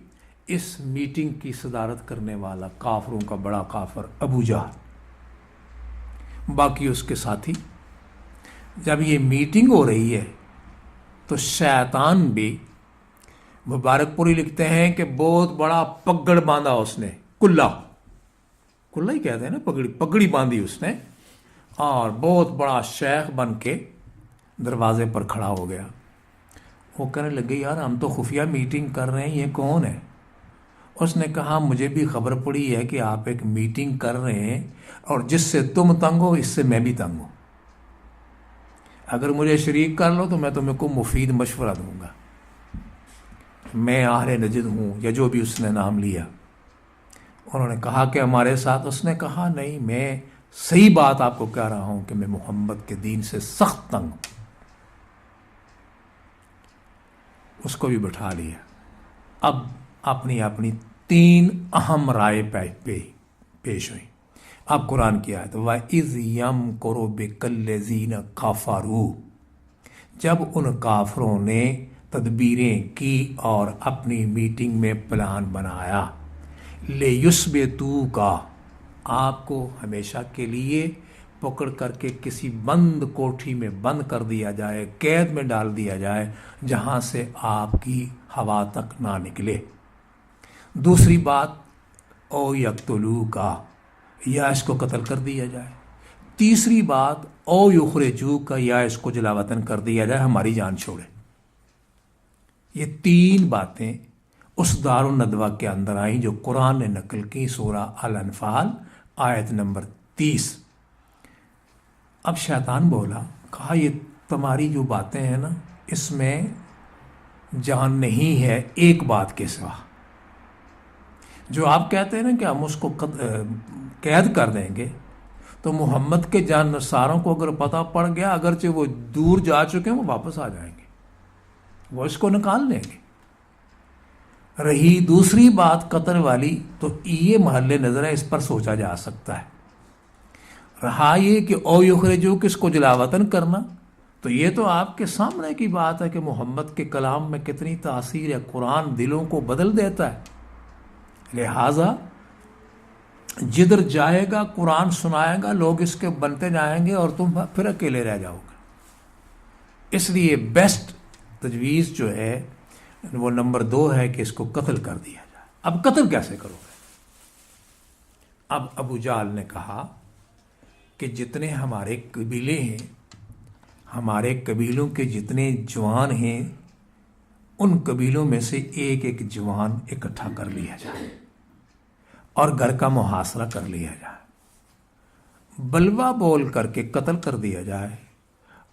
اس میٹنگ کی صدارت کرنے والا کافروں کا بڑا کافر ابو جہل، باقی اس کے ساتھی۔ جب یہ میٹنگ ہو رہی ہے تو شیطان بھی، مبارک پوری لکھتے ہیں کہ بہت بڑا پگڑ باندھا اس نے، کلا ہی کہتے ہیں نا، پگڑی باندھی اس نے، اور بہت بڑا شیخ بن کے دروازے پر کھڑا ہو گیا۔ وہ کہنے لگے یار ہم تو خفیہ میٹنگ کر رہے ہیں، یہ کون ہے؟ اس نے کہا مجھے بھی خبر پڑی ہے کہ آپ ایک میٹنگ کر رہے ہیں، اور جس سے تم تنگ ہو اس سے میں بھی تنگ ہوں، اگر مجھے شریک کر لو تو میں تمہیں کو مفید مشورہ دوں گا، میں اہل نجد ہوں، یا جو بھی اس نے نام لیا۔ انہوں نے کہا کہ ہمارے ساتھ، اس نے کہا نہیں، میں صحیح بات آپ کو کہہ رہا ہوں کہ میں محمد کے دین سے سخت تنگ ہوں۔ اس کو بھی بٹھا لیا۔ اب اپنی 3 اہم رائے پیش ہوئی۔ اب قرآن کی آیت، وَإِذْ يَمْكُرُ بِكَ الَّذِينَ كَفَرُوا، جب ان کافروں نے تدبیریں کی اور اپنی میٹنگ میں پلان بنایا، لِيُثْبِتُوكَ، آپ کو ہمیشہ کے لیے پکڑ کر کے کسی بند کوٹھی میں بند کر دیا جائے، قید میں ڈال دیا جائے، جہاں سے آپ کی ہوا تک نہ نکلے۔ دوسری بات، او یقتلوک، یا اس کو قتل کر دیا جائے۔ تیسری بات، او یخرجوک، یا اس کو جلا وطن کر دیا جائے، ہماری جان چھوڑے۔ یہ 3 باتیں اس دار الندوہ کے اندر آئیں جو قرآن نے نقل کی، سورہ الانفال آیت نمبر 30۔ اب شیطان بولا، کہا یہ تمہاری جو باتیں ہیں نا، اس میں جان نہیں ہے ایک بات کے سوا۔ جو آپ کہتے ہیں نا کہ ہم اس کو قید کر دیں گے، تو محمد کے جان نثاروں کو اگر پتہ پڑ گیا، اگرچہ وہ دور جا چکے ہیں، وہ واپس آ جائیں گے، وہ اس کو نکال لیں گے۔ رہی دوسری بات قتل والی، تو یہ محل نظر ہے، اس پر سوچا جا سکتا ہے۔ رہا یہ کہ او یخرجو، کس کو جلا وطن کرنا، تو یہ تو آپ کے سامنے کی بات ہے کہ محمد کے کلام میں کتنی تاثیر ہے، قرآن دلوں کو بدل دیتا ہے۔ لہٰذا جدھر جائے گا قرآن سنائے گا، لوگ اس کے بنتے جائیں گے اور تم پھر اکیلے رہ جاؤ گے۔ اس لیے بیسٹ تجویز جو ہے وہ نمبر 2 ہے کہ اس کو قتل کر دیا جائے۔ اب قتل کیسے کرو گے؟ اب ابو جہل نے کہا کہ جتنے ہمارے قبیلے ہیں، ہمارے قبیلوں کے جتنے جوان ہیں، ان قبیلوں میں سے ایک جوان اکٹھا کر لیا جائے اور گھر کا محاصرہ کر لیا جائے، بلوا بول کر کے قتل کر دیا جائے۔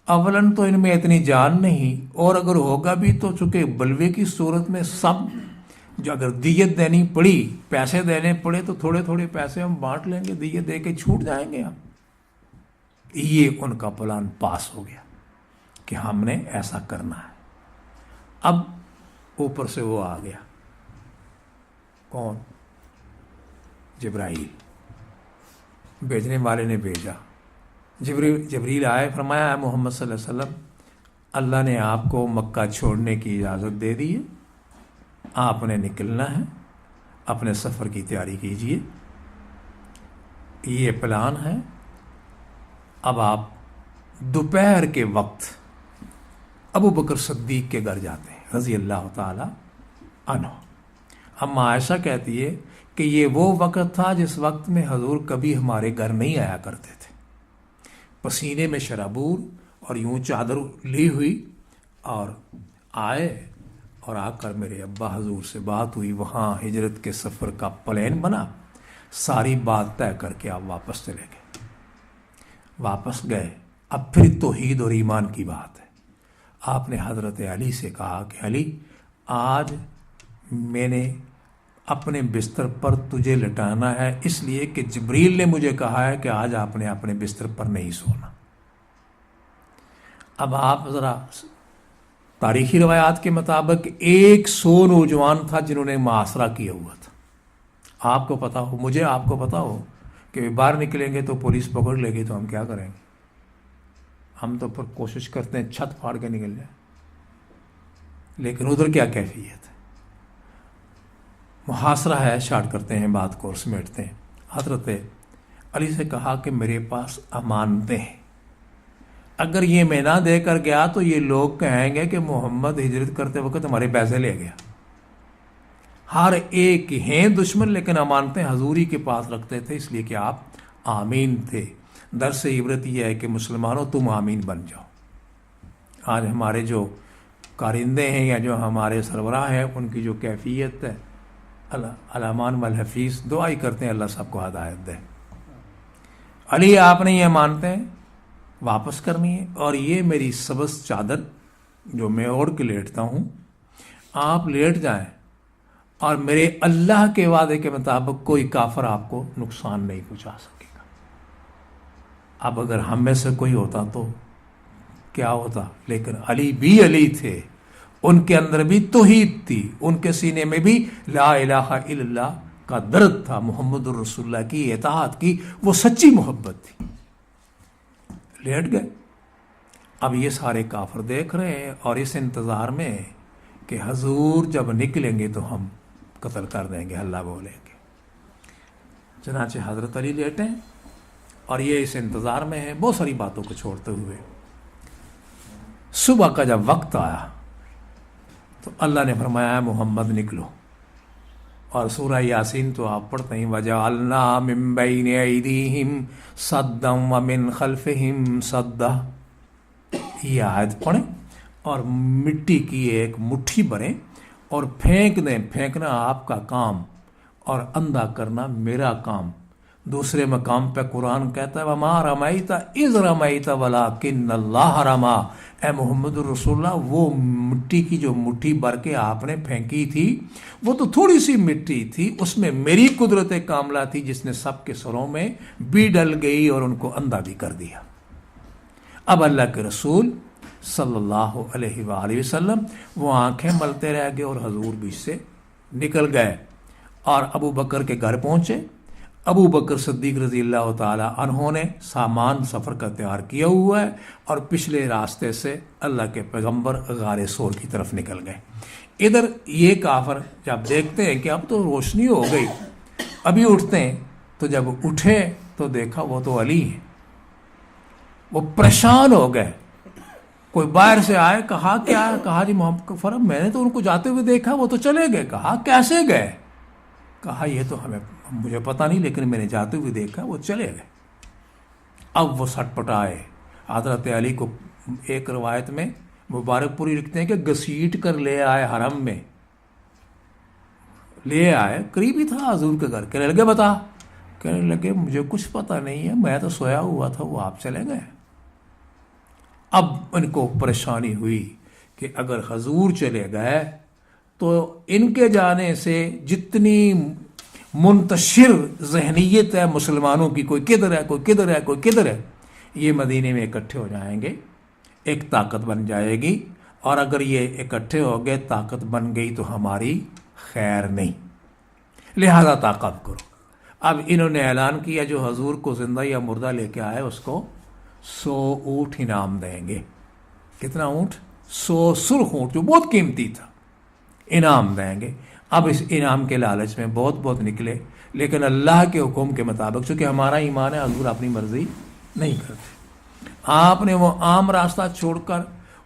اولاً تو ان میں اتنی جان نہیں، اور اگر ہوگا بھی تو چونکہ بلوے کی صورت میں سب جو اگر دیت دینی پڑی، پیسے دینے پڑے، تو تھوڑے تھوڑے پیسے ہم بانٹ لیں گے، دیت دے کے چھوٹ جائیں گے ہم۔ یہ ان کا پلان پاس ہو گیا کہ ہم نے ایسا کرنا ہے۔ اب اوپر سے وہ آ گیا، کون؟ جبرائیل، بھیجنے والے نے بھیجا۔ جبریل آئے، فرمایا اے محمد صلی اللہ علیہ وسلم، اللہ نے آپ کو مکہ چھوڑنے کی اجازت دے دی ہے، آپ نے نکلنا ہے، اپنے سفر کی تیاری کیجیے، یہ پلان ہے۔ اب آپ دوپہر کے وقت ابو بکر صدیق کے گھر جاتے ہیں رضی اللہ تعالی عنہ۔ اما عائشہ کہتی ہے کہ یہ وہ وقت تھا جس وقت میں حضور کبھی ہمارے گھر نہیں آیا کرتے تھے، پسینے میں شرابور اور یوں چادر لی ہوئی، اور آئے اور آ کر میرے ابا حضور سے بات ہوئی، وہاں ہجرت کے سفر کا پلان بنا، ساری بات طے کر کے آپ واپس چلے گئے۔ واپس گئے، اب پھر توحید اور ایمان کی بات ہے۔ آپ نے حضرت علی سے کہا کہ علی، آج میں نے اپنے بستر پر تجھے لٹانا ہے، اس لیے کہ جبریل نے مجھے کہا ہے کہ آج آپ نے اپنے بستر پر نہیں سونا۔ اب آپ ذرا تاریخی روایات کے مطابق 100 نوجوان تھا جنہوں نے محاصرہ کیا ہوا تھا۔ آپ کو پتا ہو، مجھے آپ کو پتا ہو کہ باہر نکلیں گے تو پولیس پکڑ لے گی، تو ہم کیا کریں گے؟ ہم تو پر کوشش کرتے ہیں چھت پھاڑ کے نکل جائیں، لیکن ادھر کیا کیفیت ہے؟ محاصرہ ہے، شارٹ کرتے ہیں بات کو اور سمیٹتے ہیں۔ حضرت علی سے کہا کہ میرے پاس امانتیں ہیں، اگر یہ میں نہ دے کر گیا تو یہ لوگ کہیں گے کہ محمد ہجرت کرتے وقت ہمارے پیسے لے گیا۔ ہر ایک ہیں دشمن، لیکن امانتیں حضوری کے پاس رکھتے تھے، اس لیے کہ آپ آمین تھے۔ درس عبرت یہ ہے کہ مسلمانوں تم آمین بن جاؤ۔ آج ہمارے جو کارندے ہیں یا جو ہمارے سربراہ ہیں، ان کی جو کیفیت ہے، علامان والحفیظ دعا ہی کرتے ہیں اللہ سب کو ہدایت دے۔ علی، آپ نے یہ مانتے ہیں واپس کرنی ہے، اور یہ میری سبز چادر جو میں اوڑھ کے لیٹتا ہوں، آپ لیٹ جائیں، اور میرے اللہ کے وعدے کے مطابق کوئی کافر آپ کو نقصان نہیں پہنچا سکے گا۔ اب اگر ہم میں سے کوئی ہوتا تو کیا ہوتا؟ لیکن علی بھی علی تھے، ان کے اندر بھی توحید تھی، ان کے سینے میں بھی لا الہ الا اللہ کا درد تھا، محمد الرسول اللہ کی اطاعت کی وہ سچی محبت تھی۔ لیٹ گئے۔ اب یہ سارے کافر دیکھ رہے ہیں اور اس انتظار میں کہ حضور جب نکلیں گے تو ہم قتل کر دیں گے، اللہ بولیں گے۔ چنانچہ حضرت علی لیٹے اور یہ اس انتظار میں ہے، بہت ساری باتوں کو چھوڑتے ہوئے۔ صبح کا جب وقت آیا تو اللہ نے فرمایا محمد نکلو، اور سورہ یاسین تو آپ پڑھتے ہیں، وَجَعَلْنَا مِن بَيْنِ أَيْدِيهِمْ صَدًّا وَمِنْ خَلْفِهِمْ صَدًّا، یہ آیت پڑھیں اور مٹی کی ایک مٹھی بھریں اور پھینک دیں۔ پھینکنا آپ کا کام اور اندھا کرنا میرا کام۔ دوسرے مقام پہ قرآن کہتا ہے وَمَا رَمَيْتَ إِذْ رَمَيْتَ وَلَكِنَّ اللَّهَ رَمَى، اے محمد الرسول اللہ، وہ مٹی کی جو مٹھی بھر کے آپ نے پھینکی تھی وہ تو تھوڑی سی مٹی تھی، اس میں میری قدرت کاملہ تھی جس نے سب کے سروں میں بھی ڈل گئی اور ان کو اندھا بھی کر دیا۔ اب اللہ کے رسول صلی اللہ علیہ وآلہ وسلم وہ آنکھیں ملتے رہ گئے اور حضور بھی سے نکل گئے، اور ابو بکر کے گھر پہنچے۔ ابو بکر صدیق رضی اللہ تعالی عنہ نے سامان سفر کا تیار کیا ہوا ہے، اور پچھلے راستے سے اللہ کے پیغمبر غار سور کی طرف نکل گئے۔ ادھر یہ کافر جب دیکھتے ہیں کہ اب تو روشنی ہو گئی، ابھی اٹھتے ہیں، تو جب اٹھے تو دیکھا وہ تو علی ہے۔ وہ پریشان ہو گئے۔ کوئی باہر سے آئے، کہا کیا ہے؟ کہا جی محمد فرم میں نے تو ان کو جاتے ہوئے دیکھا، وہ تو چلے گئے۔ کہا کیسے گئے؟ کہا یہ تو مجھے پتا نہیں، لیکن میں نے جاتے ہوئے دیکھا وہ چلے گئے۔ اب وہ سٹ پٹائے، حضرت علی کو ایک روایت میں مبارک پوری لکھتے ہیں کہ گھسیٹ کر لے آئے، حرم میں لے آئے، قریب ہی تھا حضور کے گھر۔ کہنے لگے بتا، کہنے لگے مجھے کچھ پتا نہیں ہے، میں تو سویا ہوا تھا، وہ آپ چلے گئے۔ اب ان کو پریشانی ہوئی کہ اگر حضور چلے گئے تو ان کے جانے سے جتنی منتشر ذہنیت ہے مسلمانوں کی، کوئی کدھر ہے، کوئی کدھر ہے، کوئی کدھر ہے، یہ مدینے میں اکٹھے ہو جائیں گے، ایک طاقت بن جائے گی، اور اگر یہ اکٹھے ہو گئے، طاقت بن گئی تو ہماری خیر نہیں، لہذا طاقت کرو۔ اب انہوں نے اعلان کیا جو حضور کو زندہ یا مردہ لے کے آئے اس کو 100 اونٹ انعام دیں گے۔ کتنا اونٹ؟ 100 سرخ اونٹ، جو بہت قیمتی تھا، انعام دیں گے۔ اب اس انعام کے لالچ میں بہت نکلے، لیکن اللہ کے حکم کے مطابق، چونکہ ہمارا ایمان ہے حضور اپنی مرضی نہیں کرتے، آپ نے وہ عام راستہ چھوڑ کر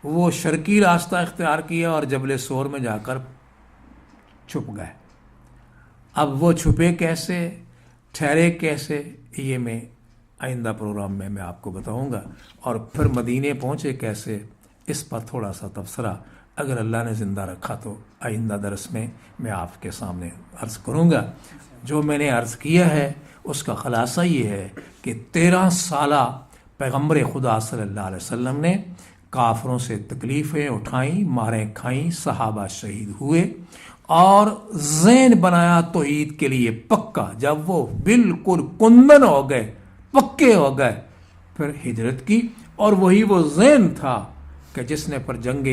وہ شرقی راستہ اختیار کیا اور جبل سور میں جا کر چھپ گئے۔ اب وہ چھپے کیسے، ٹھہرے کیسے، یہ میں آئندہ پروگرام میں آپ کو بتاؤں گا، اور پھر مدینے پہنچے کیسے، اس پر تھوڑا سا تبصرہ اگر اللہ نے زندہ رکھا تو آئندہ درس میں آپ کے سامنے عرض کروں گا۔ جو میں نے عرض کیا ہے اس کا خلاصہ یہ ہے کہ 13 سالہ پیغمبر خدا صلی اللہ علیہ وسلم نے کافروں سے تکلیفیں اٹھائیں، ماریں کھائیں، صحابہ شہید ہوئے، اور ذہن بنایا توحید کے لیے پکا۔ جب وہ بالکل کندن ہو گئے، پکے ہو گئے، پھر ہجرت کی، اور وہی وہ ذہن تھا کہ جس نے پھر جنگ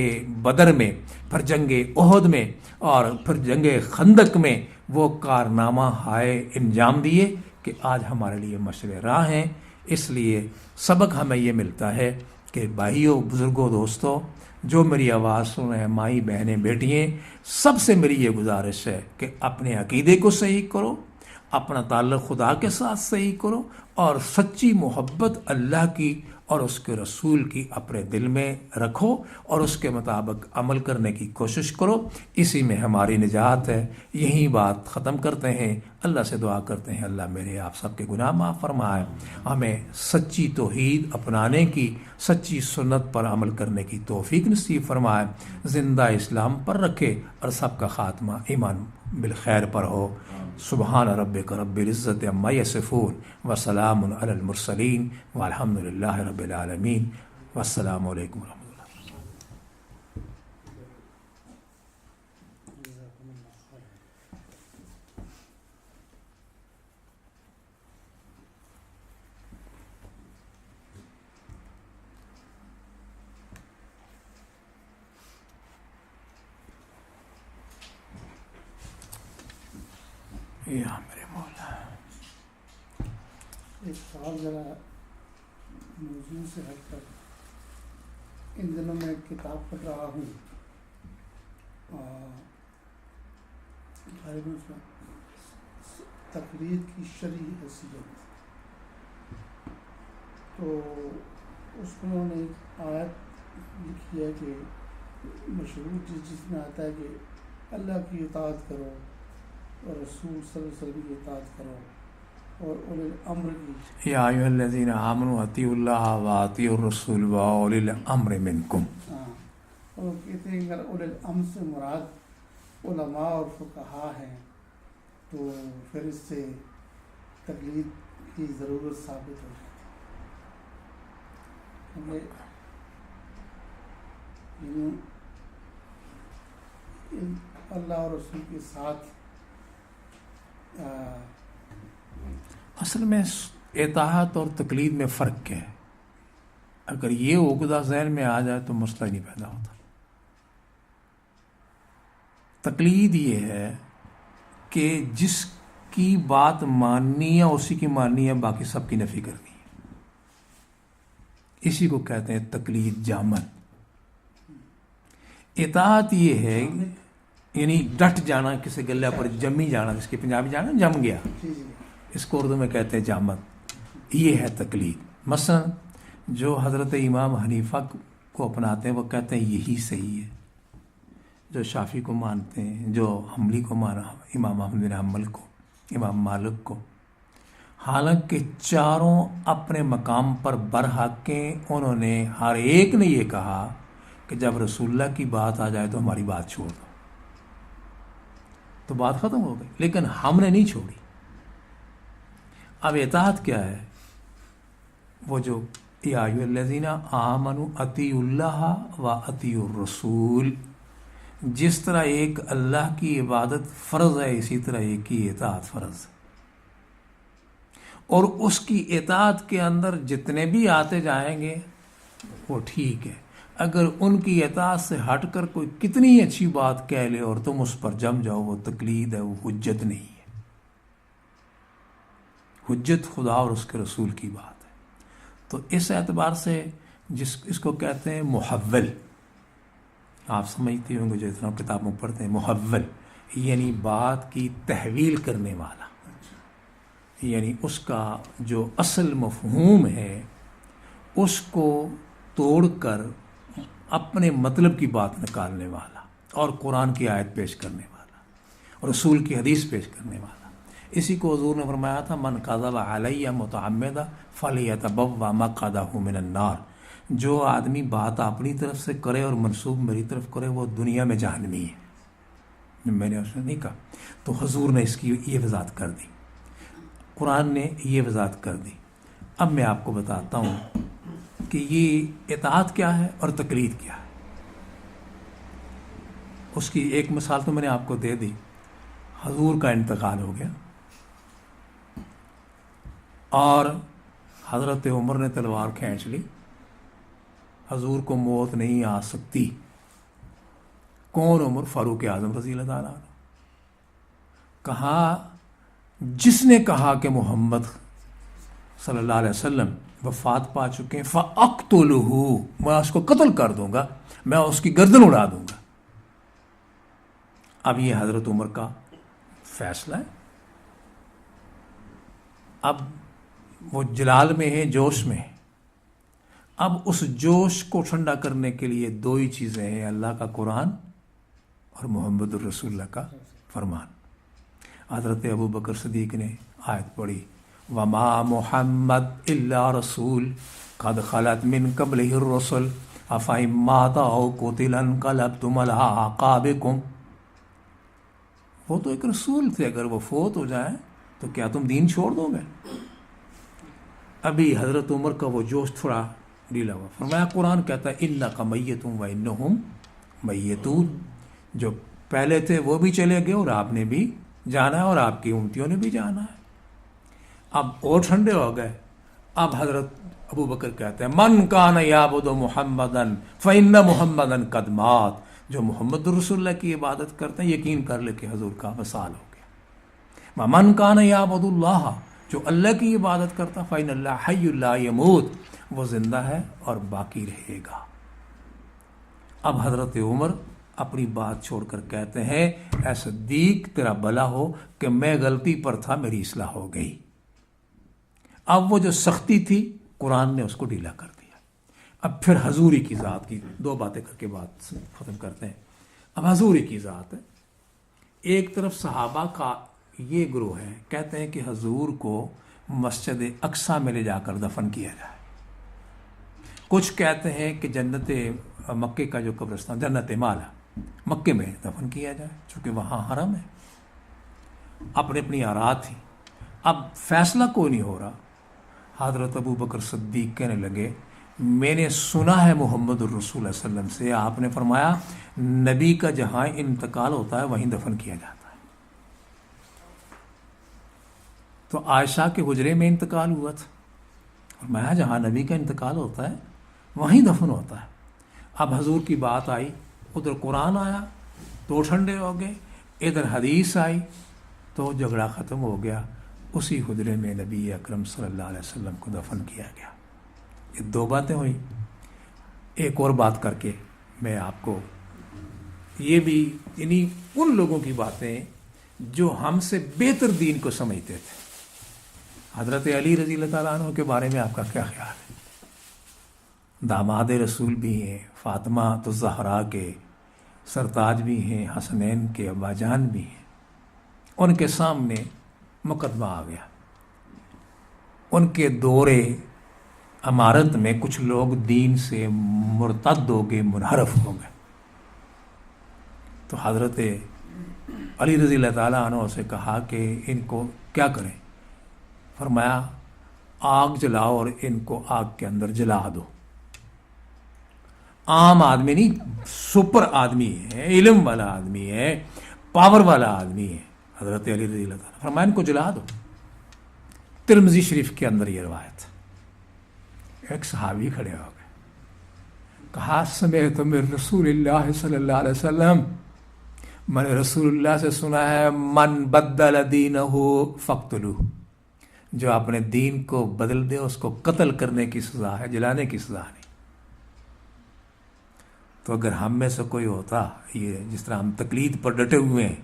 بدر میں، پھر جنگ احد میں، اور پھر جنگ خندق میں وہ کارنامہ ہائے انجام دیے کہ آج ہمارے لیے مشعل راہ ہیں۔ اس لیے سبق ہمیں یہ ملتا ہے کہ بھائیوں، بزرگوں، دوستوں، جو میری آواز سن رہے ہیں، مائی، بہنیں، بیٹیاں، سب سے میری یہ گزارش ہے کہ اپنے عقیدے کو صحیح کرو، اپنا تعلق خدا کے ساتھ صحیح کرو، اور سچی محبت اللہ کی اور اس کے رسول کی اپنے دل میں رکھو، اور اس کے مطابق عمل کرنے کی کوشش کرو۔ اسی میں ہماری نجات ہے۔ یہی بات ختم کرتے ہیں، اللہ سے دعا کرتے ہیں اللہ میرے آپ سب کے گناہ معاف فرمائے، ہمیں سچی توحید اپنانے کی، سچی سنت پر عمل کرنے کی توفیق نصیب فرمائے، زندہ اسلام پر رکھے، اور سب کا خاتمہ ایمان بالخیر پر ہو۔ سبحان ربک رب العزت عما یصفون وسلام علی المرسلین والحمد للہ رب العالمین، والسلام علیکم ورحمۃ اللہ۔ یا میرے مولا، ایک سوال ذرا موضوع سے ہٹ کر، ان دنوں میں ایک کتاب پڑھ رہا ہوں، غالباً اس میں تقلید کی شرعی حیثیت، تو اس میں انہوں نے ایک آیت لکھی ہے کہ مشہور جس میں آتا ہے کہ اللہ کی اطاعت کرو اور رسول صلی اللہ علیہ وسلم کی اطاعت کرو اور اولی الامر کی۔ یا ایھا الذین آمنوا اطیعوا اللہ واطیعوا الرسول واولی الامر منکم۔ ہاں، اور کہتے ہیں کہ اگر اولی الامر سے مراد علماء اور فقہاء ہیں تو پھر اس سے تقلید کی ضرورت ثابت ہو جاتی ہے۔ اللہ اور رسول کے ساتھ اصل میں اطاعت اور تقلید میں فرق کیا ہے؟ اگر یہ عقدہ ذہن میں آ جائے تو مسئلہ نہیں پیدا ہوتا۔ تقلید یہ ہے کہ جس کی بات ماننی ہے اسی کی ماننی ہے، باقی سب کی نفی کرنی ہے، اسی کو کہتے ہیں تقلید جامد۔ اطاعت یہ ہے یعنی ڈٹ جانا، کسی گلے پر جمی جانا، جس کی پنجابی جانا جم گیا، اس کو اردو میں کہتے ہیں جامد، یہ ہے تقلید۔ مثلا جو حضرت امام حنیفہ کو اپناتے ہیں وہ کہتے ہیں یہی صحیح ہے، جو شافعی کو مانتے ہیں، جو حنبلی کو مانا، امام احمد بن حنبل کو، امام مالک کو، حالانکہ چاروں اپنے مقام پر برحق ہیں۔ انہوں نے ہر ایک نے یہ کہا کہ جب رسول اللہ کی بات آ جائے تو ہماری بات چھوڑ دو، تو بات ختم ہو گئی، لیکن ہم نے نہیں چھوڑی۔ اب اطاعت کیا ہے؟ وہ جو یا ایھا الذین آمنوا اطیعوا اللہ و اطیعوا الرسول، جس طرح ایک اللہ کی عبادت فرض ہے اسی طرح ایک کی اطاعت فرض ہے، اور اس کی اطاعت کے اندر جتنے بھی آتے جائیں گے وہ ٹھیک ہے۔ اگر ان کی اطاعت سے ہٹ کر کوئی کتنی اچھی بات کہہ لے اور تم اس پر جم جاؤ، وہ تقلید ہے، وہ حجت نہیں ہے۔ حجت خدا اور اس کے رسول کی بات ہے۔ تو اس اعتبار سے اس کو کہتے ہیں محول۔ آپ سمجھتے ہوں گے جو اتنا کتابوں پڑھتے ہیں، محول یعنی بات کی تحویل کرنے والا، یعنی اس کا جو اصل مفہوم ہے اس کو توڑ کر اپنے مطلب کی بات نکالنے والا، اور قرآن کی آیت پیش کرنے والا، اور رسول کی حدیث پیش کرنے والا۔ اسی کو حضور نے فرمایا تھا من کذب علی متعمدا فلیتبوأ مقعدہ من النار۔ جو آدمی بات اپنی طرف سے کرے اور منسوب میری طرف کرے وہ دنیا میں جہنمی ہے. میں نے اس نے نہیں کہا. تو حضور نے اس کی یہ وضاحت کر دی, قرآن نے یہ وضاحت کر دی. اب میں آپ کو بتاتا ہوں کہ یہ اطاعت کیا ہے اور تقلید کیا ہے. اس کی ایک مثال تو میں نے آپ کو دے دی. حضور کا انتقال ہو گیا اور حضرت عمر نے تلوار کھینچ لی. حضور کو موت نہیں آ سکتی. کون عمر؟ فاروق اعظم رضی اللہ تعالیٰ عنہ. کہا جس نے کہا کہ محمد صلی اللہ علیہ وسلم وفات پا چکے ہیں فَأَقْتُلُهُ، میں اس کو قتل کر دوں گا، میں اس کی گردن اڑا دوں گا. اب یہ حضرت عمر کا فیصلہ ہے. اب وہ جلال میں ہے، جوش میں ہے. اب اس جوش کو ٹھنڈا کرنے کے لیے دو ہی چیزیں ہیں، اللہ کا قرآن اور محمد الرسول اللہ کا فرمان. حضرت ابو بکر صدیق نے آیت پڑھی وَمَا مُحَمَّدْ إِلَّا رَسُولٌ قَدْ خَلَتْ مِن قَبْلِهِ الرُّسُلُ أَفَإِن مَّاتَ أَوْ قُتِلَ انقلبتم عَلَىٰ أَعْقَابِكُمْ. وہ تو ایک رسول تھے، اگر وہ فوت ہو جائیں تو کیا تم دین چھوڑ دو گے؟ ابھی حضرت عمر کا وہ جوش تھوڑا ڈھیلا ہوا. فرمایا قرآن کہتا ہے اِنَّكَ مَيِّتٌ وَإِنَّهُمْ مَيِّتُونَ. جو پہلے تھے وہ بھی چلے گئے اور آپ نے بھی جانا ہے اور آپ کی امتیوں نے بھی جانا ہے. اب اور ٹھنڈے ہو گئے. اب حضرت ابو بکر کہتے ہیں من کان یعبد محمدًا فإن محمدًا قد مات. جو محمد رسول اللہ کی عبادت کرتے ہیں یقین کر لے کہ حضور کا وصال ہو گیا. من کان یعبد اللہ، جو اللہ کی عبادت کرتا فإن اللہ حی لا یموت، وہ زندہ ہے اور باقی رہے گا. اب حضرت عمر اپنی بات چھوڑ کر کہتے ہیں اے صدیق تیرا بھلا ہو کہ میں غلطی پر تھا، میری اصلاح ہو گئی. اب وہ جو سختی تھی قرآن نے اس کو ڈھیلا کر دیا. اب پھر حضوری کی ذات کی دو باتیں کر کے بات ختم کرتے ہیں. اب حضوری کی ذات ہے. ایک طرف صحابہ کا یہ گروہ ہے، کہتے ہیں کہ حضور کو مسجد اقصیٰ میں لے جا کر دفن کیا جائے. کچھ کہتے ہیں کہ جنت مکے کا جو قبرستان جنت مالا مکے میں دفن کیا جائے چونکہ وہاں حرم ہے. اپنی اپنی آرات تھی. اب فیصلہ کوئی نہیں ہو رہا. حضرت ابو بکر صدیق کہنے لگے میں نے سنا ہے محمد الرسول صلی اللہ علیہ وسلم سے، آپ نے فرمایا نبی کا جہاں انتقال ہوتا ہے وہیں دفن کیا جاتا ہے. تو عائشہ کے حجرے میں انتقال ہوا تھا، فرمایا جہاں نبی کا انتقال ہوتا ہے وہیں دفن ہوتا ہے. اب حضور کی بات آئی، ادھر قرآن آیا تو ٹھنڈے ہو گئے، ادھر حدیث آئی تو جھگڑا ختم ہو گیا. اسی حجرے میں نبی اکرم صلی اللہ علیہ وسلم کو دفن کیا گیا. یہ دو باتیں ہوئی. ایک اور بات کر کے میں آپ کو یہ بھی یعنی ان لوگوں کی باتیں جو ہم سے بہتر دین کو سمجھتے تھے. حضرت علی رضی اللہ تعالیٰ عنہ کے بارے میں آپ کا کیا خیال ہے؟ داماد رسول بھی ہیں، فاطمہ تو زہرا کے سرتاج بھی ہیں، حسنین کے ابا جان بھی ہیں. ان کے سامنے مقدمہ آ گیا. ان کے دور امارت میں کچھ لوگ دین سے مرتد ہو گئے، منحرف ہو گئے. تو حضرت علی رضی اللہ تعالیٰ عنہ سے کہا کہ ان کو کیا کریں؟ فرمایا آگ جلاؤ اور ان کو آگ کے اندر جلا دو. عام آدمی نہیں، سپر آدمی ہے، علم والا آدمی ہے، پاور والا آدمی ہے حضرت علی رضی اللہ تعالیٰ. فرمایا ان کو جلا دو. ترمذی شریف کے اندر یہ روایت. ایک صحابی کھڑے ہو گئے، کہا سمعت من رسول اللہ صلی اللہ علیہ وسلم، میں نے رسول اللہ سے سنا ہے من بدل دینہ فاقتلوہ، جو اپنے دین کو بدل دے اس کو قتل کرنے کی سزا ہے، جلانے کی سزا نہیں. تو اگر ہم میں سے کوئی ہوتا یہ جس طرح ہم تقلید پر ڈٹے ہوئے ہیں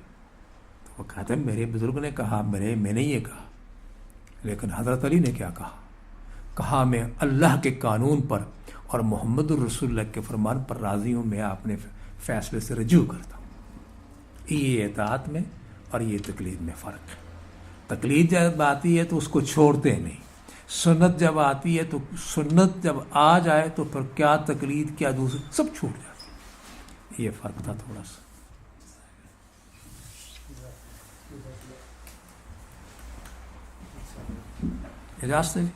تو وہ کہتے ہیں میرے بزرگ نے کہا، میں نے یہ کہا. لیکن حضرت علی نے کیا کہا میں اللہ کے قانون پر اور محمد الرسول اللہ کے فرمان پر راضی ہوں، میں اپنے فیصلے سے رجوع کرتا ہوں. یہ اطاعت میں اور یہ تقلید میں فرق ہے. تقلید جب آتی ہے تو اس کو چھوڑتے نہیں. سنت جب آتی ہے تو سنت جب آ جائے تو پھر کیا تقلید کیا دوسری سب چھوٹ جاتی ہے. یہ فرق تھا تھوڑا سا. اجازت ہے جی.